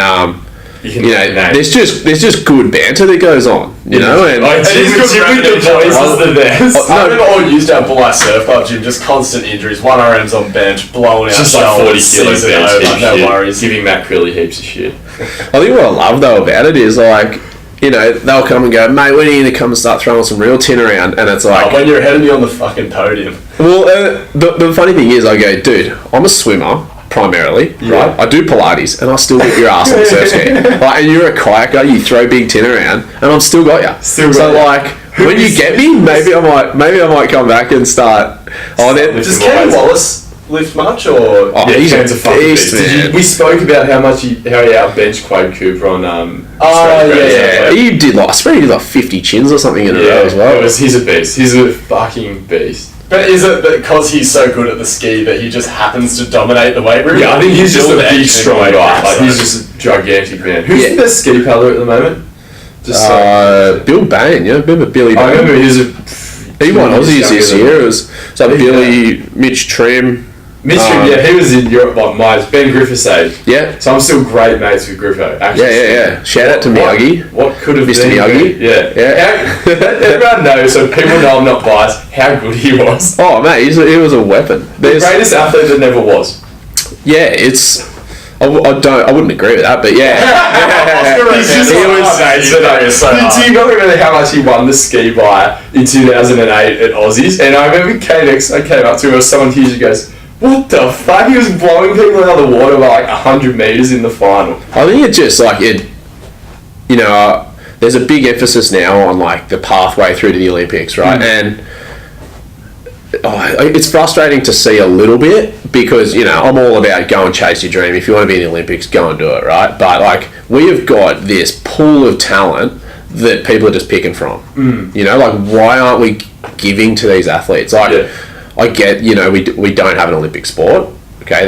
there's just good banter that goes on, and the boys is the best. I remember all used to have Bulli Surf Club gym, just constant injuries. One RM's on bench, blowing out just like 40 kilos bench, no worries. Giving Matt Crilly heaps of shit. I think what I love though about it is like, they'll come and go, mate, when are you going to come and start throwing some real tin around? And it's like, when you're ahead of me on the fucking podium. Well, the funny thing is, I go, dude, I'm a swimmer. Primarily, right? I do Pilates, and I still whip your ass on the surf ski. Like, and you're a kayaker, you throw big tin around, and I've still got you. Like, when you get me, maybe I might come back and start. Does Ken Wallace lift much, or? Oh, he's a beast, man. We spoke about how he outbenched Quade Cooper on. He did I swear he did like 50 chins or something in a row as well. He's a beast. He's a fucking beast. But is it because he's so good at the ski that he just happens to dominate the weight room? Yeah, I think he's just a big, strong guy. Like, he's just a gigantic man. Who's the best ski paddler at the moment? Bill Bain, remember Billy Bain? I remember he won Aussies this year. It was Billy, Mitch Trim. He was in Europe like my Ben Griffith's age. Yeah. So I'm still great mates with Griffo. Yeah. Shout out to Miyagi. What could have Mr. been? Miyagi. Yeah. Everyone knows, so people know I'm not biased, how good he was. Oh, mate, he was a weapon. The greatest athlete that never was. Yeah, I wouldn't agree with that, but yeah. Do you not remember how much he won the ski by in 2008 at Aussies? And I remember I came up to him, or someone huge, goes, what the fuck? He was blowing people out of the water by like 100 metres in the final. I think it's just like there's a big emphasis now on like the pathway through to the Olympics, right? And it's frustrating to see a little bit because, I'm all about go and chase your dream. If you want to be in the Olympics, go and do it, right? But like we have got this pool of talent that people are just picking from. Like why aren't we giving to these athletes? Like, I get, we don't have an Olympic sport. Okay,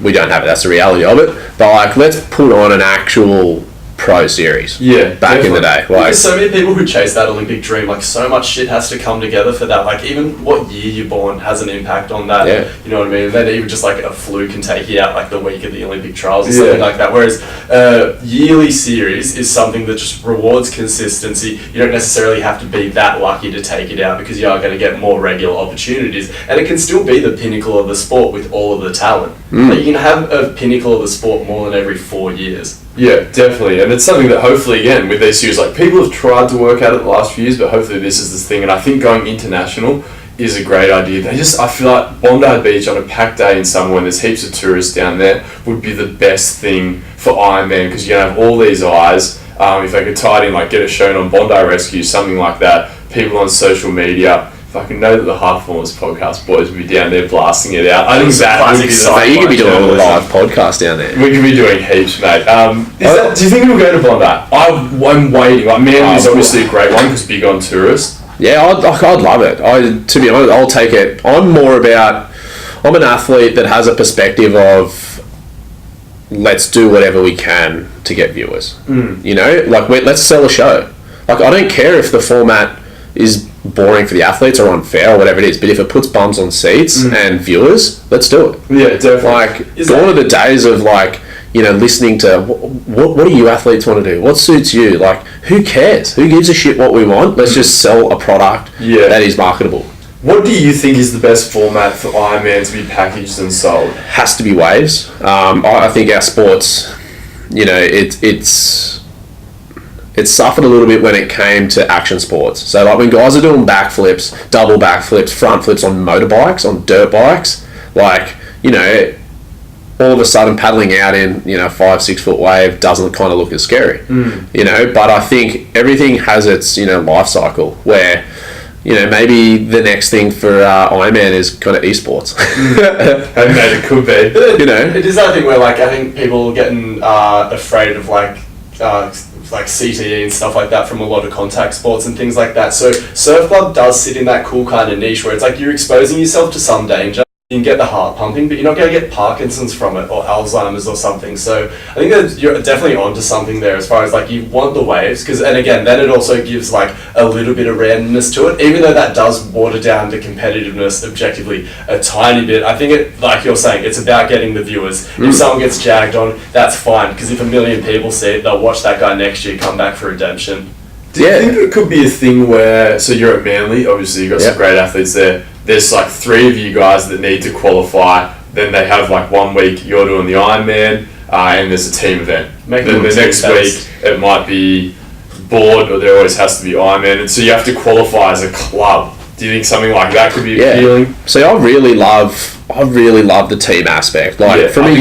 we don't have it. That's the reality of it. But like, let's put on an actual pro series. Yeah, back in the day. Like, there's so many people who chase that Olympic dream. Like, so much shit has to come together for that. Like, even what year you're born has an impact on that. Yeah. You know what I mean? And then even just like a flu can take you out like the week of the Olympic trials or something like that. Whereas a yearly series is something that just rewards consistency. You don't necessarily have to be that lucky to take it out because you are going to get more regular opportunities. And it can still be the pinnacle of the sport with all of the talent. Like, you can have a pinnacle of the sport more than every 4 years. Yeah, definitely. And it's something that hopefully, again, with these series, like people have tried to work out it the last few years, but hopefully this is this thing. And I think going international is a great idea. I feel like Bondi Beach on a packed day in summer when there's heaps of tourists down there would be the best thing for Ironman because you're going to have all these eyes. If they could tie it in, like get it shown on Bondi Rescue, something like that, people on social media. If I can know that the Hard Performance Podcast boys would be down there blasting it out. I think that would be exciting. You could be doing a live podcast down there. We could be doing heaps, mate. Do you think it'll go to Bondi? I'm waiting. Like Manly's obviously a great one because big on tourists. Yeah, I'd love it. To be honest, I'll take it. I'm an athlete that has a perspective of let's do whatever we can to get viewers. Like let's sell a show. like, I don't care if the format is boring for the athletes or unfair or whatever it is, but if it puts bums on seats and viewers, let's do it. Yeah, definitely. Like, gone are the days of, like, you know, listening to what do you athletes want to do? What suits you? Like, who cares? Who gives a shit what we want? Let's just sell a product that is marketable. What do you think is the best format for Ironman to be packaged and sold? Has to be waves. I think our sports, you know, it's suffered a little bit when it came to action sports. So, like, when guys are doing backflips, double backflips, front flips on motorbikes, on dirt bikes, like, you know, all of a sudden paddling out in, you know, 5-6 foot wave doesn't kind of look as scary, you know. But I think everything has its, you know, life cycle where, you know, maybe the next thing for Ironman is kind of esports. And maybe it could be. You know, it is that thing where, like, I think people are getting afraid of like CTE and stuff like that from a lot of contact sports and things like that. So Surf Club does sit in that cool kind of niche where it's like you're exposing yourself to some danger. You can get the heart pumping, but you're not going to get Parkinson's from it or Alzheimer's or something. So I think that you're definitely onto something there as far as, like, you want the waves, because, and again, then it also gives, like, a little bit of randomness to it, even though that does water down the competitiveness objectively a tiny bit. I think it, like you're saying, it's about getting the viewers. If someone gets jagged on, that's fine, because if 1 million people see it, they'll watch that guy next year come back for redemption. Do you think it could be a thing where, so you're at Manly, obviously you've got some great athletes there, there's like 3 of you guys that need to qualify, then they have like 1 week you're doing the Ironman, and there's a team event. Then the next week it might be board, or there always has to be Ironman, and so you have to qualify as a club. Do you think something like that could be appealing? See, I really love the team aspect. Like, from a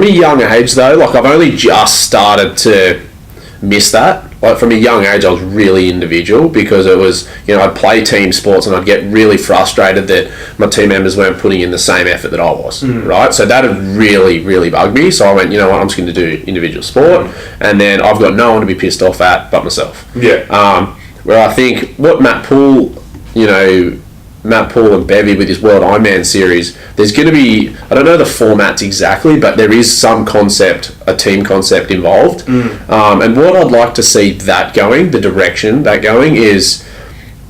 young age though, like, I've only just started to miss that. Like, from a young age, I was really individual because it was, you know, I'd play team sports and I'd get really frustrated that my team members weren't putting in the same effort that I was, right? So that had really, really bugged me. So I went, you know what, I'm just going to do individual sport, and then I've got no one to be pissed off at but myself. Where I think what Matt Poole and Bevy with his World Ironman series, there's going to be, I don't know the formats exactly, but there is some concept, a team concept involved. And what I'd like to see that going, the direction that going, is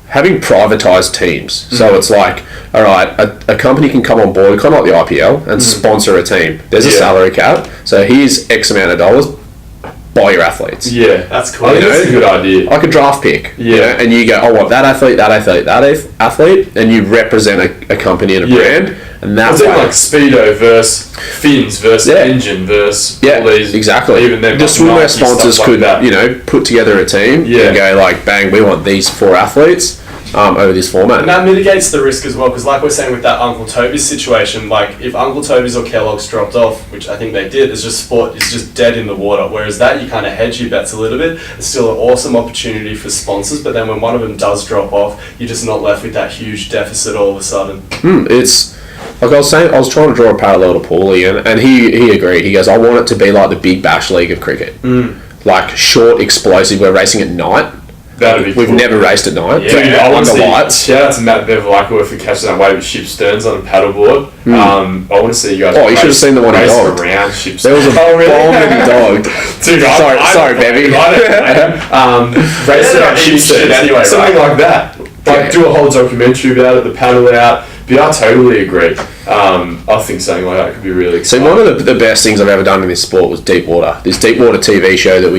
having privatised teams. So it's like, all right, a company can come on board, kind of like the IPL, and sponsor a team. There's a salary cap, so here's X amount of dollars. By your athletes. Yeah, that's cool. That's a good idea. Like a draft pick. You know, and you go, oh, what, that athlete, and you represent a company and a brand, and that's like Speedo versus Fins versus Engine versus all these. Exactly. Even them, the swimwear sponsors could, you know, put together a team and go like, bang, we want these 4 athletes over this format. And that mitigates the risk as well, because like we're saying with that Uncle Toby's situation, like if Uncle Toby's or Kellogg's dropped off, which I think they did, it's just dead in the water. Whereas that, you kind of hedge your bets a little bit. It's still an awesome opportunity for sponsors, but then when one of them does drop off, you're just not left with that huge deficit all of a sudden. It's like I was saying, I was trying to draw a parallel to Paulie, and he agreed. He goes, I want it to be like the Big Bash League of cricket. Like short, explosive, we're racing at night. We've never raced at night. I want to see, lights. Shout out to Matt Bevilacqua for catching that wave with ship sterns on a paddleboard. I want to see you guys. Oh, you should have seen the one he dogged. Around ship there was a bomb that he dogged. Dude, sorry, Bevy. Racing around ship sterns anyway, something like that. Like do a whole documentary about it, the paddle out. But I totally agree. I think something like that could be really exciting. See, one of the best things I've ever done in this sport was Deep Water. This Deep Water TV show that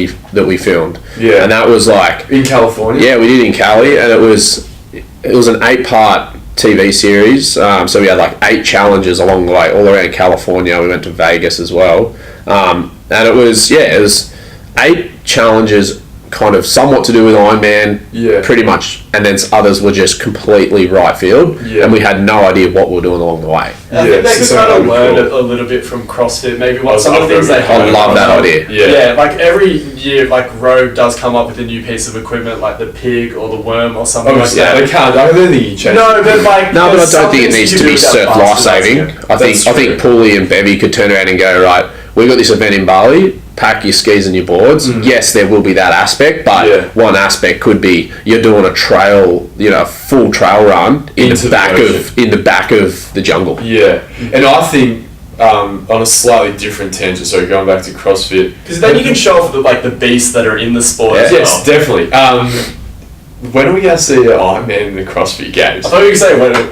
we filmed. Yeah. And that was like in California. Yeah, we did in Cali, and it was an 8-part TV series. So we had like 8 challenges along the way, all around California. We went to Vegas as well. And it was 8 challenges, kind of somewhat to do with Ironman, pretty much, and then others were just completely right field, and we had no idea what we were doing along the way. I think they could kind of learn a little bit from CrossFit, maybe what some of the things they have. I love that idea. Yeah, like every year, like Rogue does come up with a new piece of equipment, like the pig or the worm or something like that. They can't. I don't think you change. No, but like but I don't think it needs to be surf life-saving. I think Paulie and Bevy could turn around and go, right, we've got this event in Bali. Pack your skis and your boards. Yes, there will be that aspect, but one aspect could be you're doing a trail, a full trail run in the back of the jungle. Yeah, and I think on a slightly different tangent, so going back to CrossFit. Because then you can show off the beasts that are in the sport as well. Yes, definitely. When are we going to see Ironman in the CrossFit Games? I thought you were saying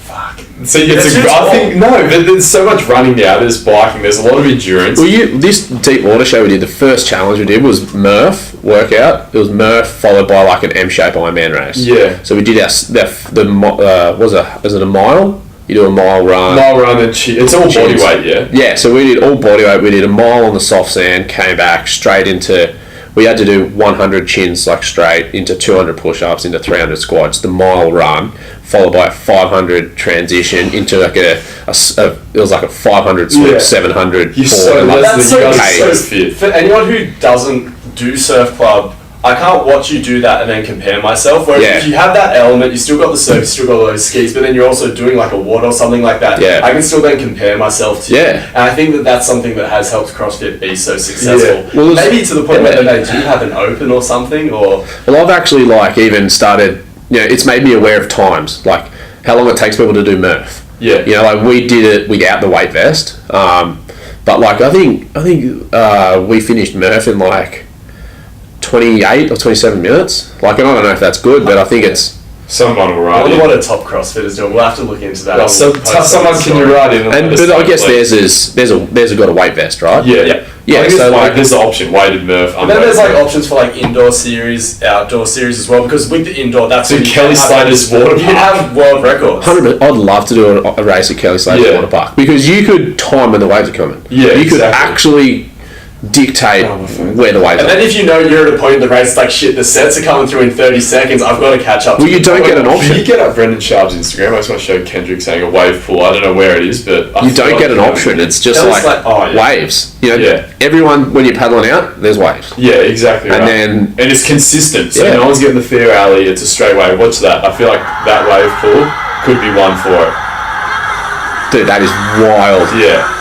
fuck. See, I think no, but there's so much running now. There's biking. There's a lot of endurance. Well, this deep water show we did. The first challenge we did was Murph workout. It was Murph followed by like an M-shape Ironman race. Yeah. So we did is it a mile? You do a mile run. And it's all body weight, yeah. Yeah. So we did all body weight. We did a mile on the soft sand. Came back straight into. We had to do 100 chins like straight into 200 push-ups into 300 squats. The mile run followed by a 500 transition into like it was like a 500 swim, 700 That's so fit. For anyone who doesn't do surf club, I can't watch you do that and then compare myself. Whereas if you have that element, you still got the surf, you still got those skis, but then you're also doing like a water or something like that. Yeah. I can still then compare myself to you. And I think that's something that has helped CrossFit be so successful. Yeah. Well, maybe to the point where they do have an open or something, or... Well, I've actually like even started, it's made me aware of times, like how long it takes people to do Murph. Yeah. Like we did it without the weight vest. But like I think we finished Murph in like 28 or 27 minutes. Like, and I don't know if that's good, but I think it's... Someone will I write wonder in. what a top CrossFitters doing. We'll have to look into that. Someone can you write in? But I guess there's got a weight vest, right? Yeah. So like, there's the option weighted Murph. And then there's like options for like indoor series, outdoor series as well. Because with the indoor, that's when Kelly Slater's water park. You can have world records. 100%. I'd love to do a race at Kelly Slater's water park because you could time when the waves are coming. Yeah, you could actually dictate where the waves are. And then if you know you're at a point in the race, it's like shit, the sets are coming through in 30 seconds, I've got to catch up. Well, you don't get an option. Can you get up Brendan Sharp's Instagram? I just want to show Kendrick saying a wave pool. I don't know where it is, but you don't get an option. It's just like waves. Everyone, when you're paddling out, there's waves. Yeah, exactly. And it's consistent. So no one's getting the fair alley. It's a straight wave. Watch that. I feel like that wave pool could be one for it. Dude, that is wild. Yeah.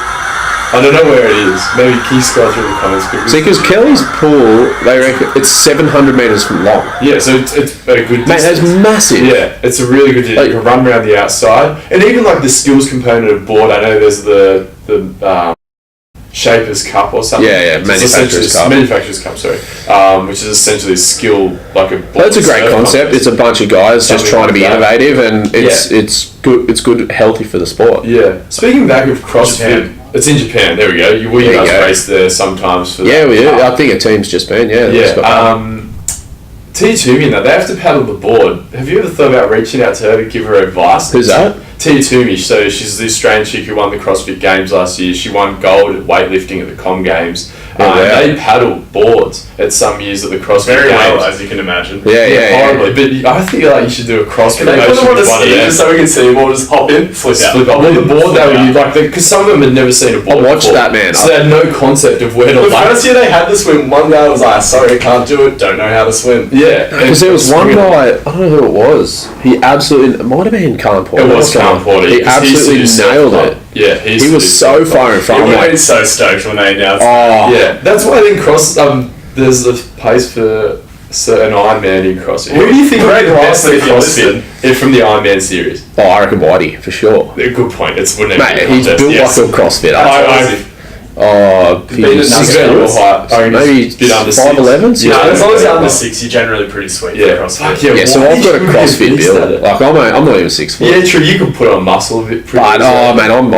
I don't know where it is. Maybe can you scroll through the comments quickly? See, because Kelly's pool, they reckon it's 700 metres long. Yeah, so it's a good distance. Mate, that's massive. Yeah, it's a really good distance. You can run around the outside. And even like the skills component of board, I know there's the Shaper's Cup or something. Yeah, Manufacturer's Cup. Manufacturer's Cup, sorry. Which is essentially a skill, like a board. That's a great concept. It's a bunch of guys just trying to be innovative, and it's good. It's good, healthy for the sport. Yeah. Speaking back of CrossFit, it's in Japan. There we go. You guys race there sometimes for that. We do. I think a team's just been. Tumi, they have to paddle the board. Have you ever thought about reaching out to her to give her advice? Who's that? Tumi. So she's the Australian chick who won the CrossFit Games last year. She won gold at weightlifting at the Com Games. They paddle boards at some years at the CrossFit Very Games. well, as you can imagine. Horribly. But I think you should do a CrossFit. Can they put them on a ski just so we can see them all just hop in, flip out? Well, the board because some of them had never seen a board. I watched that, man. So they had no concept of where to land. The first year they had to swim, one guy was like, sorry, I can't do it, don't know how to swim. Yeah. Because there was one guy, I don't know who it was, it might have been Colin Porter. It was Colin Porter. He absolutely nailed it. Yeah, he was so far in front. He would have been so stoked when they announced it. Yeah, that's why I think there's a place for certain Ironman in CrossFit. Who do you think would be the best at CrossFit from the Ironman series? Oh, I reckon Whitey, for sure. Good point. Mate, he's built like a CrossFitter. Maybe he's a bit under 5'11". Yeah, as long as you're under 6, you're generally pretty sweet for CrossFit. So I've got a CrossFit build. Like I'm not even 6 foot. Yeah, true. You can put on muscle a bit. But man, I'm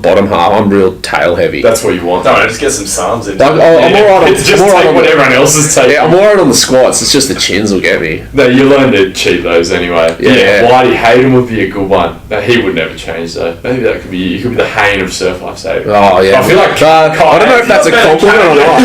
bottom half. I'm real tail heavy. That's what you want. No, just get some Psalms in. I'm alright on. Just take what everyone else is taking. Yeah, I'm alright on the squats. It's just the chins will get me. No, you learn to cheat those anyway. Yeah. Whitey Hayden would be a good one. No, he would never change though. Maybe that could be you. Could be the Hayne of surf life saving. Oh yeah. I feel like I don't know if that's a compliment or not.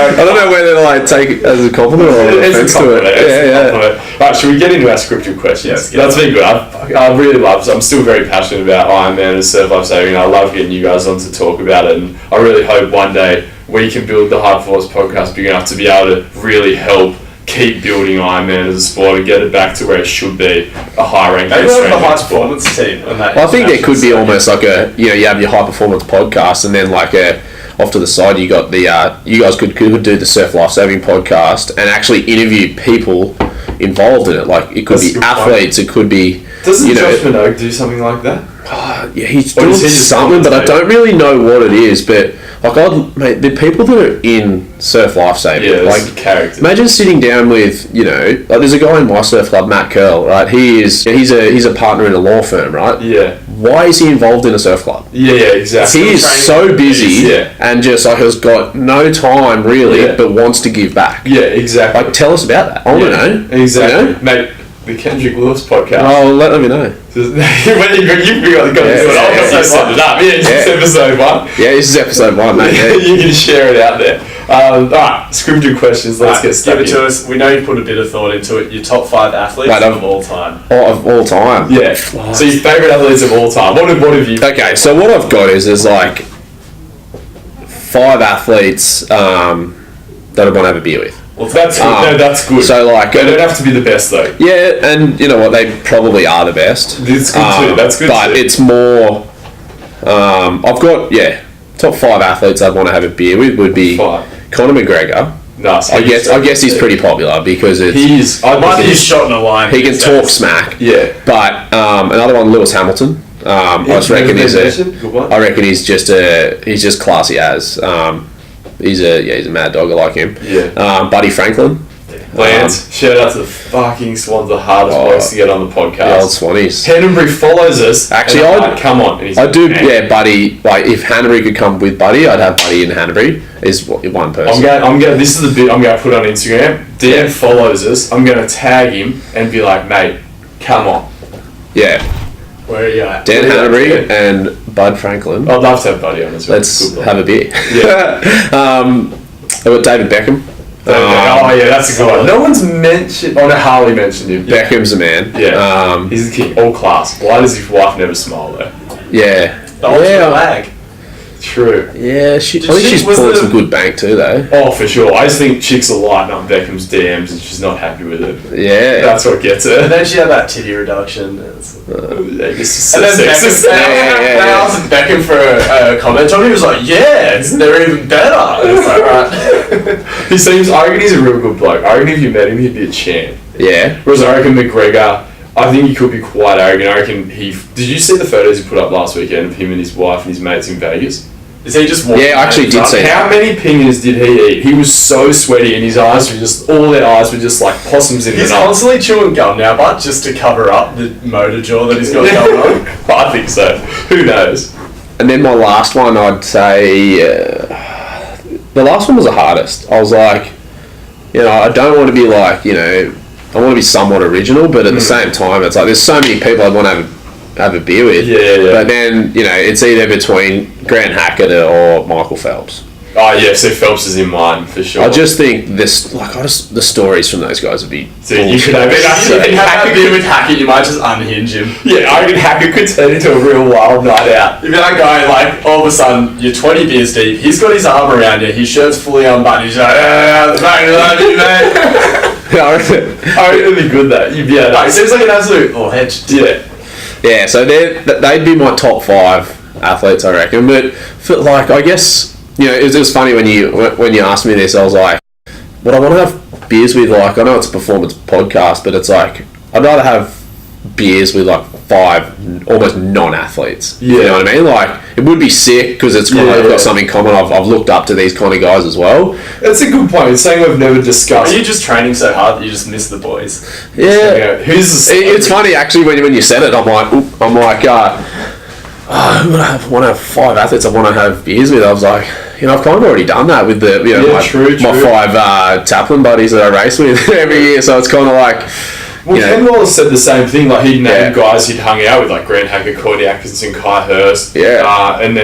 I don't know whether to take it as a compliment or offense to it. Right, should we get into our scripted questions? That's been good. I really love. I'm still very passionate about Ironman and surf life saving. I love getting you guys on to talk about it, and I really hope one day we can build the High Performance podcast big enough to be able to really help keep building Ironman as a sport and get it back to where it should be, a high-ranked Australian the high performance team. I think there could be almost like you have your high performance podcast, and then off to the side you got the you guys could do the surf life saving podcast and actually interview people involved in it. Like it could be athletes, it could be. Doesn't Josh Minogue do something like that? Yeah, he's Or doing does he just something, but I commentate? don't really know what it is. But mate, the people that are in surf lifesaving, Yeah, like like characters. imagine sitting down with, like there's a guy in my surf club, Matt Curl, right? He's a partner in a law firm, right? Yeah. Why is he involved in a surf club? Yeah, exactly. He is so busy Yeah. and just like has got no time really, Yeah. but wants to give back. Yeah, exactly. Like, tell us about that. I want to know. Exactly. You know? Mate, the Kendrick Louis podcast. Oh, let me know. When you got Yeah, this one, yeah, I'll yeah, just set it up. Yeah, it's just episode 1. Yeah, this is episode 1, mate. Yeah. You can share it out there. Alright, scripted questions. Let's get stuck Give it in. to us. We know you put a bit of thought into it. Your top 5 athletes Mate, of all time. Of all time. Yeah. So your favourite athletes of all time. What have you? Okay, so what I've got is like 5 athletes that I want to have a beer with. Well, that's good. That's good. So like, They don't have to be the best though. yeah, and you know what? They probably are the best. It's good too. That's good But too. it's more. I've got top 5 athletes I'd want to have a beer with would be Fine. Conor McGregor. Nice. I guess he's pretty popular because it's He's. I Might be think shot in a line. he can these talk days. smack. Yeah. But another one, Lewis Hamilton. I just reckon Good one. I reckon he's just classy as. He's a mad dog. I like him. Yeah. Buddy Franklin. Lance, shout out to the fucking Swans, the hardest blokes to get on the The old podcast. Swannies. Henbury follows us. Actually, and I'm I'd- like, come on. And he's I like, do, "Man." yeah, Buddy. Like, if Hanbury could come with Buddy, I'd have Buddy in Hanbury. Is one person. I'm going. This is the bit I'm going to put on Instagram. Dan follows us. I'm going to tag him and be like, mate, come on. Yeah, Where are you at? Dan Yeah, Hanbury yeah. and Bud Franklin. I'd love to have Buddy on as well. Let's Good bloke. have a beer. Yeah. I've got David Beckham. Oh yeah, that's a good one. No one's mentioned. Oh no, Harley mentioned him. Beckham's a man. Yeah. He's the king. All class. Why does his wife never smile though? Yeah. The ultimate Yeah. lag. True. Yeah, I think she's was pulling the- some good bank too, though. Oh, for sure. I just think chicks are lighting up Beckham's DMs and she's not happy with it. Yeah. That's what gets And her. then she had that titty reduction. This is so And then sexist. they asked Beckham for a comment on it. He was like, yeah, they're even better. And it's like, right. He seems. I reckon he's a real good bloke. I reckon if you met him, he'd be a champ. Yeah. Whereas I reckon McGregor, I think he could be quite arrogant. I reckon he. Did you see the photos he put up last weekend of him and his wife and his mates in Vegas? Is he just walking? Yeah, I actually did see How many pingers did he eat? He was so sweaty and his eyes were just, all their eyes were just like possums in He's the night. constantly chewing gum now, but just to cover up the motor jaw that he's got going on. I think so. Who knows? And then my last one, I'd say, the last one was the hardest. I was like, I don't want to be like, I want to be somewhat original, but at the same time, it's like there's so many people I want to have a beer with. Yeah. But then, it's either between Grant Hackett or Michael Phelps. Oh yeah, so Phelps is in mine for sure. I just think the stories from those guys would be. Dude, you could have If you have a beer with Hackett, you might just unhinge him. Yeah, I reckon Hackett could turn into a real wild night out. If that guy, like, all of a sudden, you're 20 beers deep, he's got his arm around you, his shirt's fully unbuttoned, he's like, love you, mate. I reckon- I reckon it'd be good though. You'd be able No, to. he seems like an absolute hedge. Yeah. Yeah, so they'd be my top 5 athletes, I reckon. But for, like, I guess it was funny when you asked me this. I was like, "What I want to have beers with?" Like, I know it's a performance podcast, but it's like I'd rather have beers with like 5 almost non-athletes. You know what I mean? Like, it would be sick because it's kind of Yeah. got something common. I've looked up to these kind of guys as well. That's a good point. It's something we've never discussed. Are you just training so hard that you just miss the boys? Yeah. Who's the It's funny actually when you said it. I'm like, who would I want to have 5 athletes I want to have beers with? I was like, I've kind of already done that with the my 5 Taplin buddies that I race with every year. So it's kind of like, Well, Ken Wallace said the same thing. Like, he'd named Yeah. guys he'd hung out with, like Grant Hackett, Courtney Atkinson, Kai Hurst. Yeah. And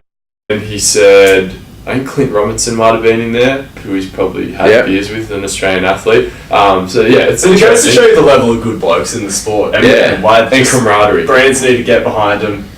then he said, I think Clint Robinson might have been in there, who he's probably had beers with, an Australian athlete. So yeah, it's It goes to interesting. show you the level of good blokes in the sport. Yeah. Why And camaraderie. brands need to get behind them.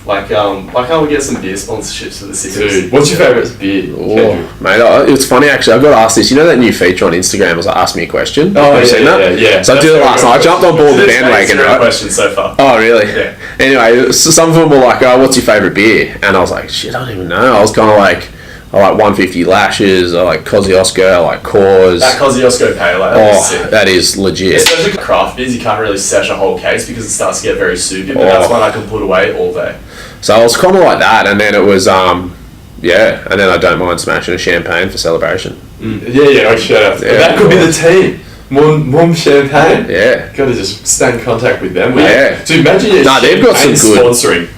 Like, why can't we get some beer sponsorships for the Sixers? Dude, what's your favourite beer? oh, mate, it's funny actually. I got asked this. You know that new feature on Instagram was like, ask me a question? Oh, Have you seen that? yeah. So I did it last night. I jumped on board the bandwagon, right? Questions so far. Oh, really? Yeah. Anyway, so some of them were like, "Oh, what's your favourite beer?" And I was like, "Shit, I don't even know." I was kind of like, I like 150 lashes. I like Kosciuszko. I like Coors. That Kosciuszko Pale Ale. Oh, that is legit. Especially craft beers, you can't really sesh a whole case because it starts to get very soupy. But that's one I can put away all day. So I was kind of like that, and then it was yeah, and then I don't mind smashing a champagne for celebration. Yeah, shout out. Yeah. That could be the team. Mum Champagne. Yeah. Got to just stay in contact with them. Yeah. So imagine they've got some good sponsoring.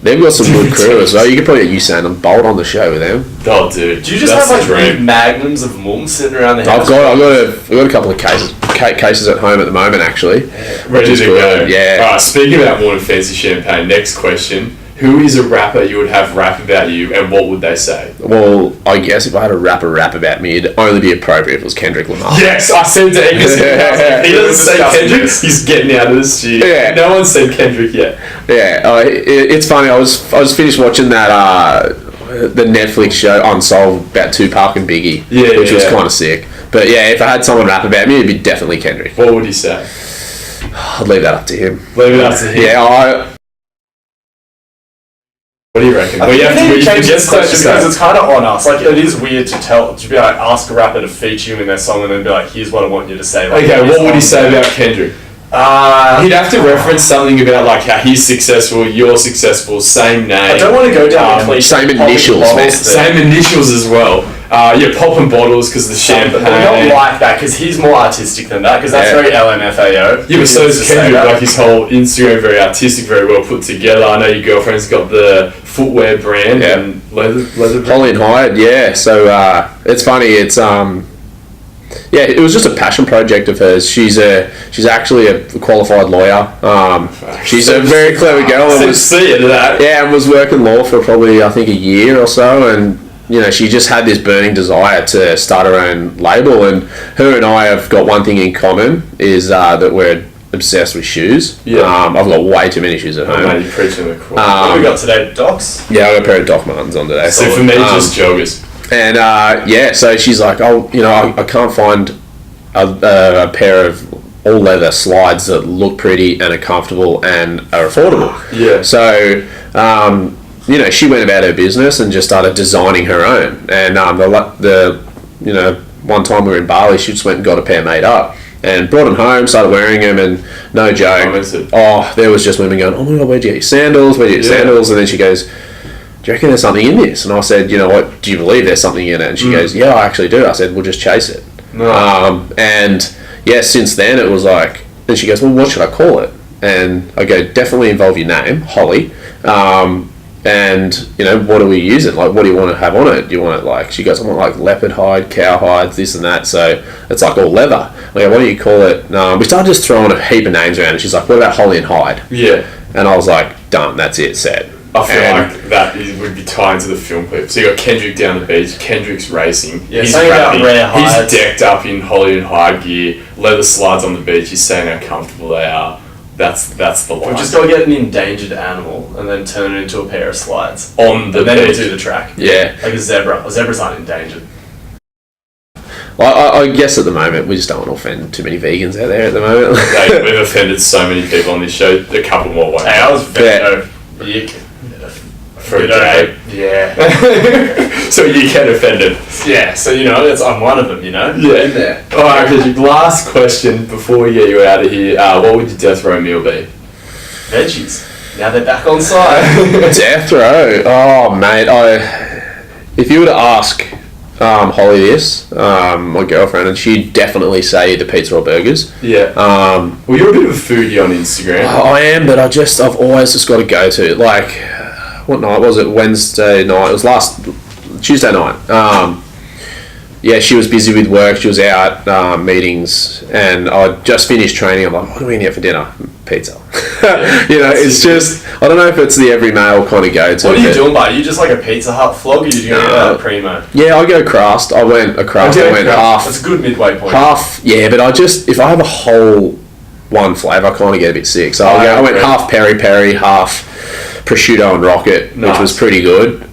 They've got some good crew as well. You could probably get Usain and Bolt on the show with them. Oh, dude. Do you just have like big magnums of Mum sitting around the house? I've got a couple of cases at home at the moment, actually. Yeah. Ready to go. Yeah. Alright, speaking about more than fancy champagne, next question. Who is a rapper you would have rap about you, and what would they say? Well, I guess if I had a rapper rap about me, it'd only be appropriate if it was Kendrick Lamar. Yes, I said to Angus. He doesn't say Kendrick. He's getting out of the studio. Yeah. No one's said Kendrick yet. Yeah, it's funny. I was finished watching that the Netflix show Unsolved about Tupac and Biggie, which was kind of sick. But yeah, if I had someone rap about me, it'd be definitely Kendrick. What would he say? I'd leave that up to him. Leave it up to him. Yeah, what do you reckon? I think we need to change this question because because it's kind of on us. Like, it is weird to be like, ask a rapper to feature you in their song and then be like, here's what I want you to say. Like, okay, what would he say about Kendrick? He'd have to reference something about like how he's successful, you're successful, same name. I don't want to go down the cliche. Same initials, man. Same initials as well. Yeah, popping bottles because the champagne. I don't like that because he's more artistic than that because that's very LMFAO. Yeah, but so is Kendrick. Like his whole Instagram, very artistic, very well put together. I know your girlfriend's got the footwear brand and leather brand. Holly and Hyde. Yeah, so it's funny. It's yeah, it was just a passion project of hers. She's actually a qualified lawyer. She's a very clever girl. And was working law for probably I think a year or so, and you know she just had this burning desire to start her own label. And her and I have got one thing in common is that we're obsessed with shoes. Yeah. I've got way too many shoes at home. Mate, you're preaching the cross. What have we got today? Docs? Yeah, I got a pair of Doc Martens on today. So for me, just joggers. And yeah, so she's like, oh, you know, I can't find a pair of all leather slides that look pretty and are comfortable and are affordable. Yeah. So, you know, she went about her business and just started designing her own. And you know, one time we were in Bali, she just went and got a pair made up and brought them home, started wearing them, and no joke, there was just women going, oh my God, where'd you get your sandals? Where'd you get your sandals? And then she goes, do you reckon there's something in this? And I said, you know what, do you believe there's something in it? And she goes, yeah, I actually do. I said, we'll just chase it. No. And yeah, since then it was like, then she goes, well, what should I call it? And I go, definitely involve your name, Holly. And you know, what are we using? Like, what do you want to have on it? Do you want it like, she goes, I want like leopard hide, cow hides, this and that. So it's like all leather. I go, what do you call it? We started just throwing a heap of names around, and she's like, what about Holly and Hyde? Yeah. And I was like, done, that's it, set. I feel like that would be tied into the film clip. So you got Kendrick down the beach, Kendrick's racing, he's rapping, he's decked up in Holly and Hyde gear, leather slides on the beach, he's saying how comfortable they are. That's the line. We've just got to get an endangered animal and then turn it into a pair of slides. On the and then beach. we'll do the track. Yeah. Like a zebra. Zebras aren't endangered. I guess at the moment we just don't want to offend too many vegans out there at the moment. Hey, we've offended so many people on this show, a couple more won't. Hey, I was vegan. For a day. Yeah. So you get offended. Yeah, so you know, I'm one of them, you know? Yeah. In there. Alright, Kendrick, last question before we get you out of here. What would your death row meal be? Veggies. Now they're back on side. Death row? Oh, mate. If you were to ask Holly this, my girlfriend, and she'd definitely say the pizza or burgers. Yeah. Well, you're a bit of a foodie on Instagram. I am, but I've always just got to go to, like, what night was it? Wednesday night. It was last Tuesday night. Yeah, she was busy with work. She was out meetings, and I just finished training. I'm like, what are we gonna get for dinner? Pizza. Yeah, you know, it's just, I don't know if it's the every male kind of go to. What are you doing, mate? Are you just like a Pizza Hut flog, or are you doing a primo? Yeah, I go crust. I went half. That's a good midway point. Half, yeah, but if I have a whole one flavour, I kind of get a bit sick. So I went half peri-peri, half prosciutto and rocket, which was pretty good.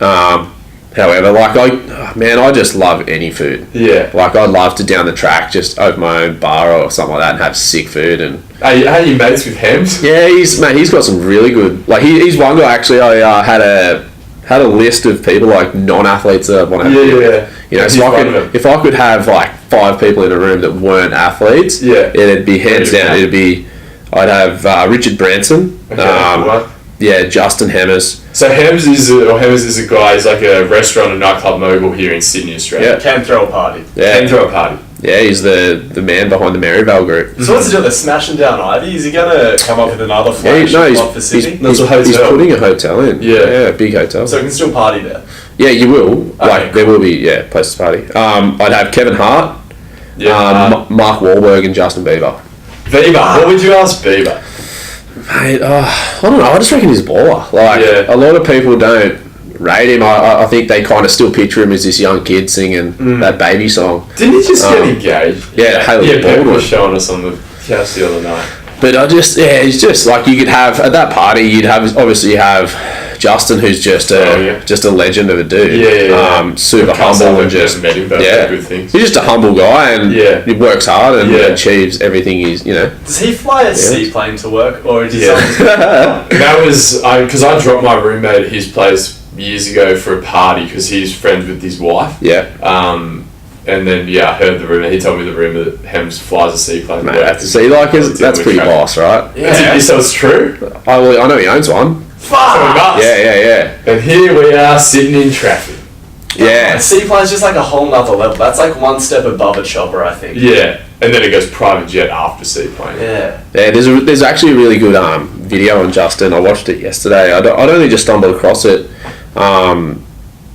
However, like I just love any food. Yeah. Like I'd love to down the track, just open my own bar or something like that and have sick food. And are you mates with Hems? Yeah, he's got some really good. Like he's one guy actually. I had had a list of people like non-athletes that I want to have. You know, so if I could have like 5 people in a room that weren't athletes, it'd be hands down. I'd have Richard Branson. Justin Hemmers. So Hemmers is a guy. He's like a restaurant and nightclub mogul here in Sydney, Australia. Can throw a party. Can throw a party. Yeah, he's the man behind the Maryvale group. So what's he doing? They're smashing down Ivy? Is he going to come up with another flagship club for Sydney? He's putting a hotel in. Yeah, big hotel. So he can still party there? Yeah, you will. There will be, places to party. I'd have Kevin Hart, Mark Wahlberg and Justin Bieber. What would you ask Bieber? Mate, I don't know. I just reckon he's a baller. A lot of people don't rate him. I think they kind of still picture him as this young kid singing that baby song. Didn't he just get engaged? Haley Baldwin was showing us on the couch the other night. But it's just like you could have at that party. You'd obviously have Justin, who's just a legend of a dude. Super humble and just met him, but good things. He's just a humble guy and he works hard and achieves everything he's Does he fly a seaplane to work or is he That was because I dropped my roommate at his place years ago for a party because he's friends with his wife. And then I heard the rumour. He told me the rumour that Hems flies a seaplane. Mate, that's pretty boss, right? So it's true. I know he owns one. Fuck! Yeah. And here we are sitting in traffic. Yeah. A seaplane's just like a whole nother level. That's like one step above a chopper, I think. Yeah. And then it goes private jet after seaplane. Yeah. There's actually a really good video on Justin. I watched it yesterday. I'd only just stumbled across it.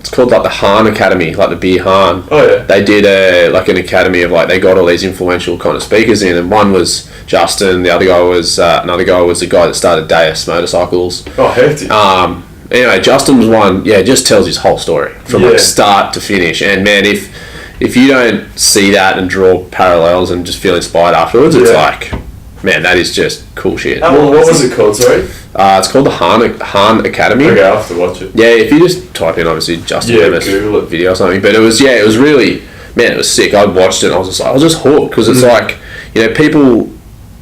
It's called like the Hahn Academy, like the Beer Hahn. Oh yeah. They did an academy of they got all these influential kind of speakers in, and one was Justin. The other guy was another guy was the guy that started Deus Motorcycles. Oh, hefty. Anyway, Justin was one. Yeah, just tells his whole story from start to finish. And man, if you don't see that and draw parallels and just feel inspired afterwards, it's like, man, that is just cool shit. What was it called? Sorry. It's called the Hahn Academy. Okay, I'll have to watch it. Yeah, if you just type in obviously Justin Hemmers video or something, but it was really, man, it was sick. I watched it and I was just hooked because it's like, people,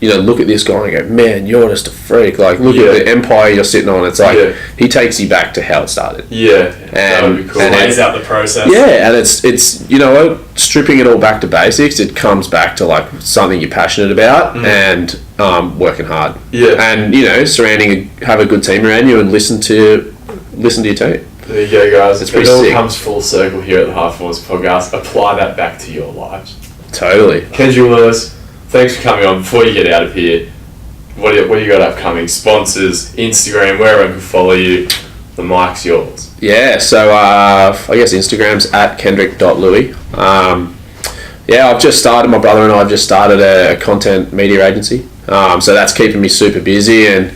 look at this guy and go, man, you're just a freak. Like, look at the empire you're sitting on. It's like he takes you back to how it started. Yeah, that would be cool. And lays out the process. Yeah, and it's stripping it all back to basics. It comes back to like something you're passionate about and working hard. Yeah, and have a good team around you and listen to your team. There you go, guys. It's it all sick. Comes full circle here at the High Performance Podcast. Apply that back to your lives. Totally. Kendrick Louis, thanks for coming on. Before you get out of here, what do you got upcoming? Sponsors, Instagram, wherever I can follow you. The mic's yours. Yeah, so I guess Instagram's at kendrick.louis. I've just started, my brother and I have just started a content media agency. So that's keeping me super busy, and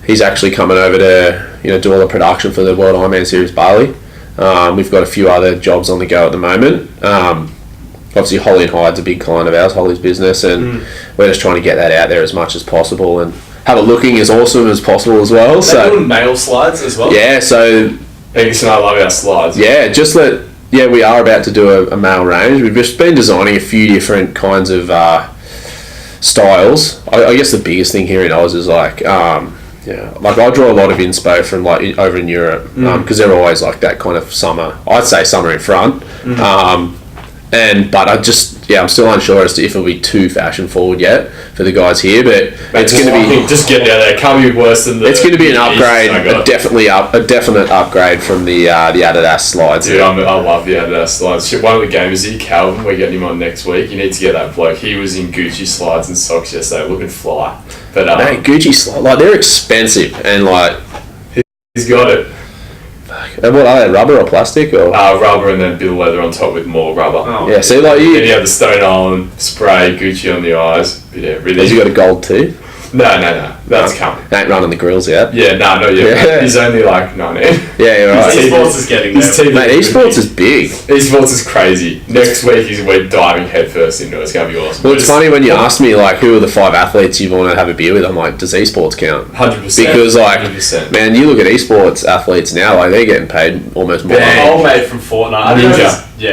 he's actually coming over to do all the production for the World Ironman Series Bali. We've got a few other jobs on the go at the moment. Obviously Holly and Hyde's a big client of ours, Holly's business, and we're just trying to get that out there as much as possible and have it looking as awesome as possible as well. They're doing mail slides as well? Yeah, so... Thanks, and I love our slides. Yeah, we are about to do a mail range. We've just been designing a few different kinds of styles. I guess the biggest thing here in Oz is I draw a lot of inspo from over in Europe because they're always like that kind of summer. I'd say summer in front. But I'm still unsure as to if it'll be too fashion forward yet for the guys here. But it's going to be just getting out there. It can't be worse than it's going to be an upgrade, a definite upgrade from the Adidas slides. Dude, I love the Adidas slides. Shit, one of the gamers here, Calvin, we're getting him on next week. You need to get that bloke. He was in Gucci slides and socks yesterday, looking fly. But man, Gucci slides, they're expensive and he's got it. And what are they, rubber or plastic or? Rubber and then a bit of leather on top with more rubber. Oh. Yeah, see then you have the Stone Island spray, Gucci on the eyes. Yeah, really. Has he got a gold too? No. That's coming. Ain't running the grills yet. Yeah, not yet. Yeah. He's only 19. Yeah, you're right. Esports is getting there. Mate, esports is big. Esports is crazy. Next week we're diving headfirst into it. It's going to be awesome. Well, it's funny when you ask me who are the 5 athletes you want to have a beer with. I'm like, does esports count? 100%. Because 100%. Man, you look at esports athletes now, they're getting paid almost more. My old mate from Fortnite. Ninja. He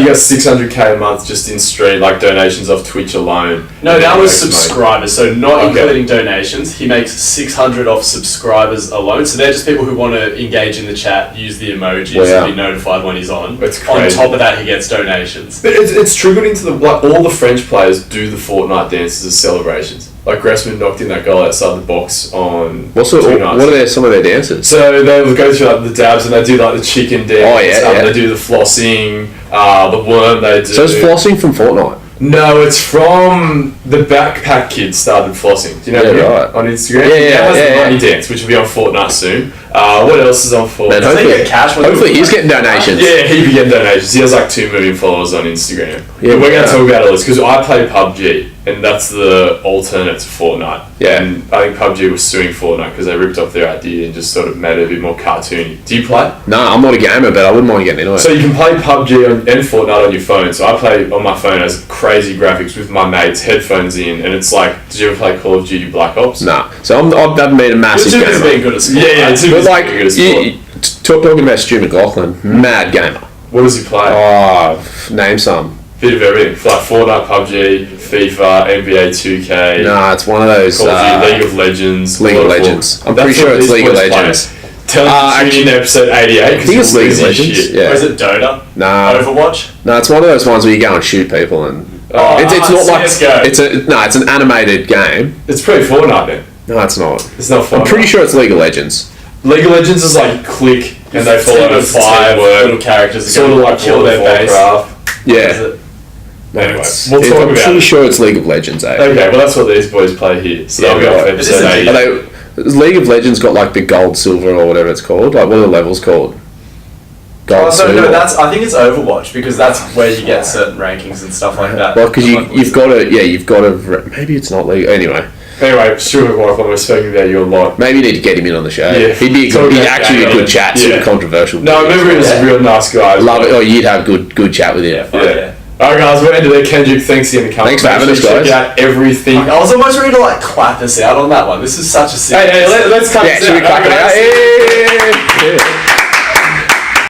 got 600k a month just in stream, donations off Twitch alone. No, that was subscribers, so not including donations. he makes 600 off subscribers alone. So they're just people who want to engage in the chat, use the emojis, and be notified when he's on. It's on crazy. top of that, he gets donations. But it's trickled into the like all the French players do the Fortnite dances as celebrations. Like Gressman knocked in that goal outside the box on. What are some of their dances? So they'll go through like the dabs and they do like the chicken dance. Oh yeah. They do the flossing, the worm. They do. So it's flossing from Fortnite. No, it's from the Backpack Kids started flossing. Do you know him on Instagram? Has the money dance, which will be on Fortnite soon. What else is on Fortnite? Man, hopefully he's getting donations. Yeah, he'd be getting donations. He has like 2 million followers on Instagram. Yeah, but we're going to talk about all this because I play PUBG, and that's the alternate to Fortnite. Yeah. And I think PUBG was suing Fortnite because they ripped off their idea and just sort of made it a bit more cartoony. Do you play? No, I'm not a gamer, but I wouldn't mind getting into it. So you can play PUBG and Fortnite on your phone. So I play on my phone as crazy graphics with my mates, headphones in, and it's like, did you ever play Call of Duty Black Ops? Nah. So I've made a massive gamer. You're being good at sport. Yeah, right? but like, talking about Stu McLaughlin, mad gamer. what does he play? Oh, name some. Bit of everything. Like Fortnite, PUBG, FIFA, NBA 2K. Nah, it's one of those. Call of Duty, League of Legends. League of Legends. I'm pretty sure it's League of Legends. Tell him to tune in episode 88. I think it's League of Legends. Shit. Yeah. Or is it Dota? Nah. Overwatch? No, it's one of those ones where you go and shoot people and. It's not like CS:GO. it's an animated game. It's pretty Fortnite then. No, it's not. It's not Fortnite. I'm pretty sure it's League of Legends. League of Legends is like click and they follow 5 little characters that sort of like kill their base. Yeah. Anyway, I'm pretty sure it's League of Legends, eh? Okay, well that's what these boys play here. So they'll go for episode 80. League of Legends got like the gold, silver, or whatever it's called. Like, what are the levels called? Gold, silver. No, I think it's Overwatch because that's where you get certain rankings and stuff like that. Well, because you've got to. Maybe it's not legal. Anyway, Stuart McLaughlin, we're speaking about you a lot. Maybe you need to get him in on the show. Yeah. He'd actually a good chat. Super controversial. No, I remember he was a real nice guy. Love it. Oh, you'd have good chat with him. Yeah. Alright guys, we're into there. Kendrick, thanks again for coming. Thanks for having us, guys. Check out everything. I was almost ready to like clap us out on that one. This is such a sick. Hey, let's cut Yeah, should we clap it out? Yeah.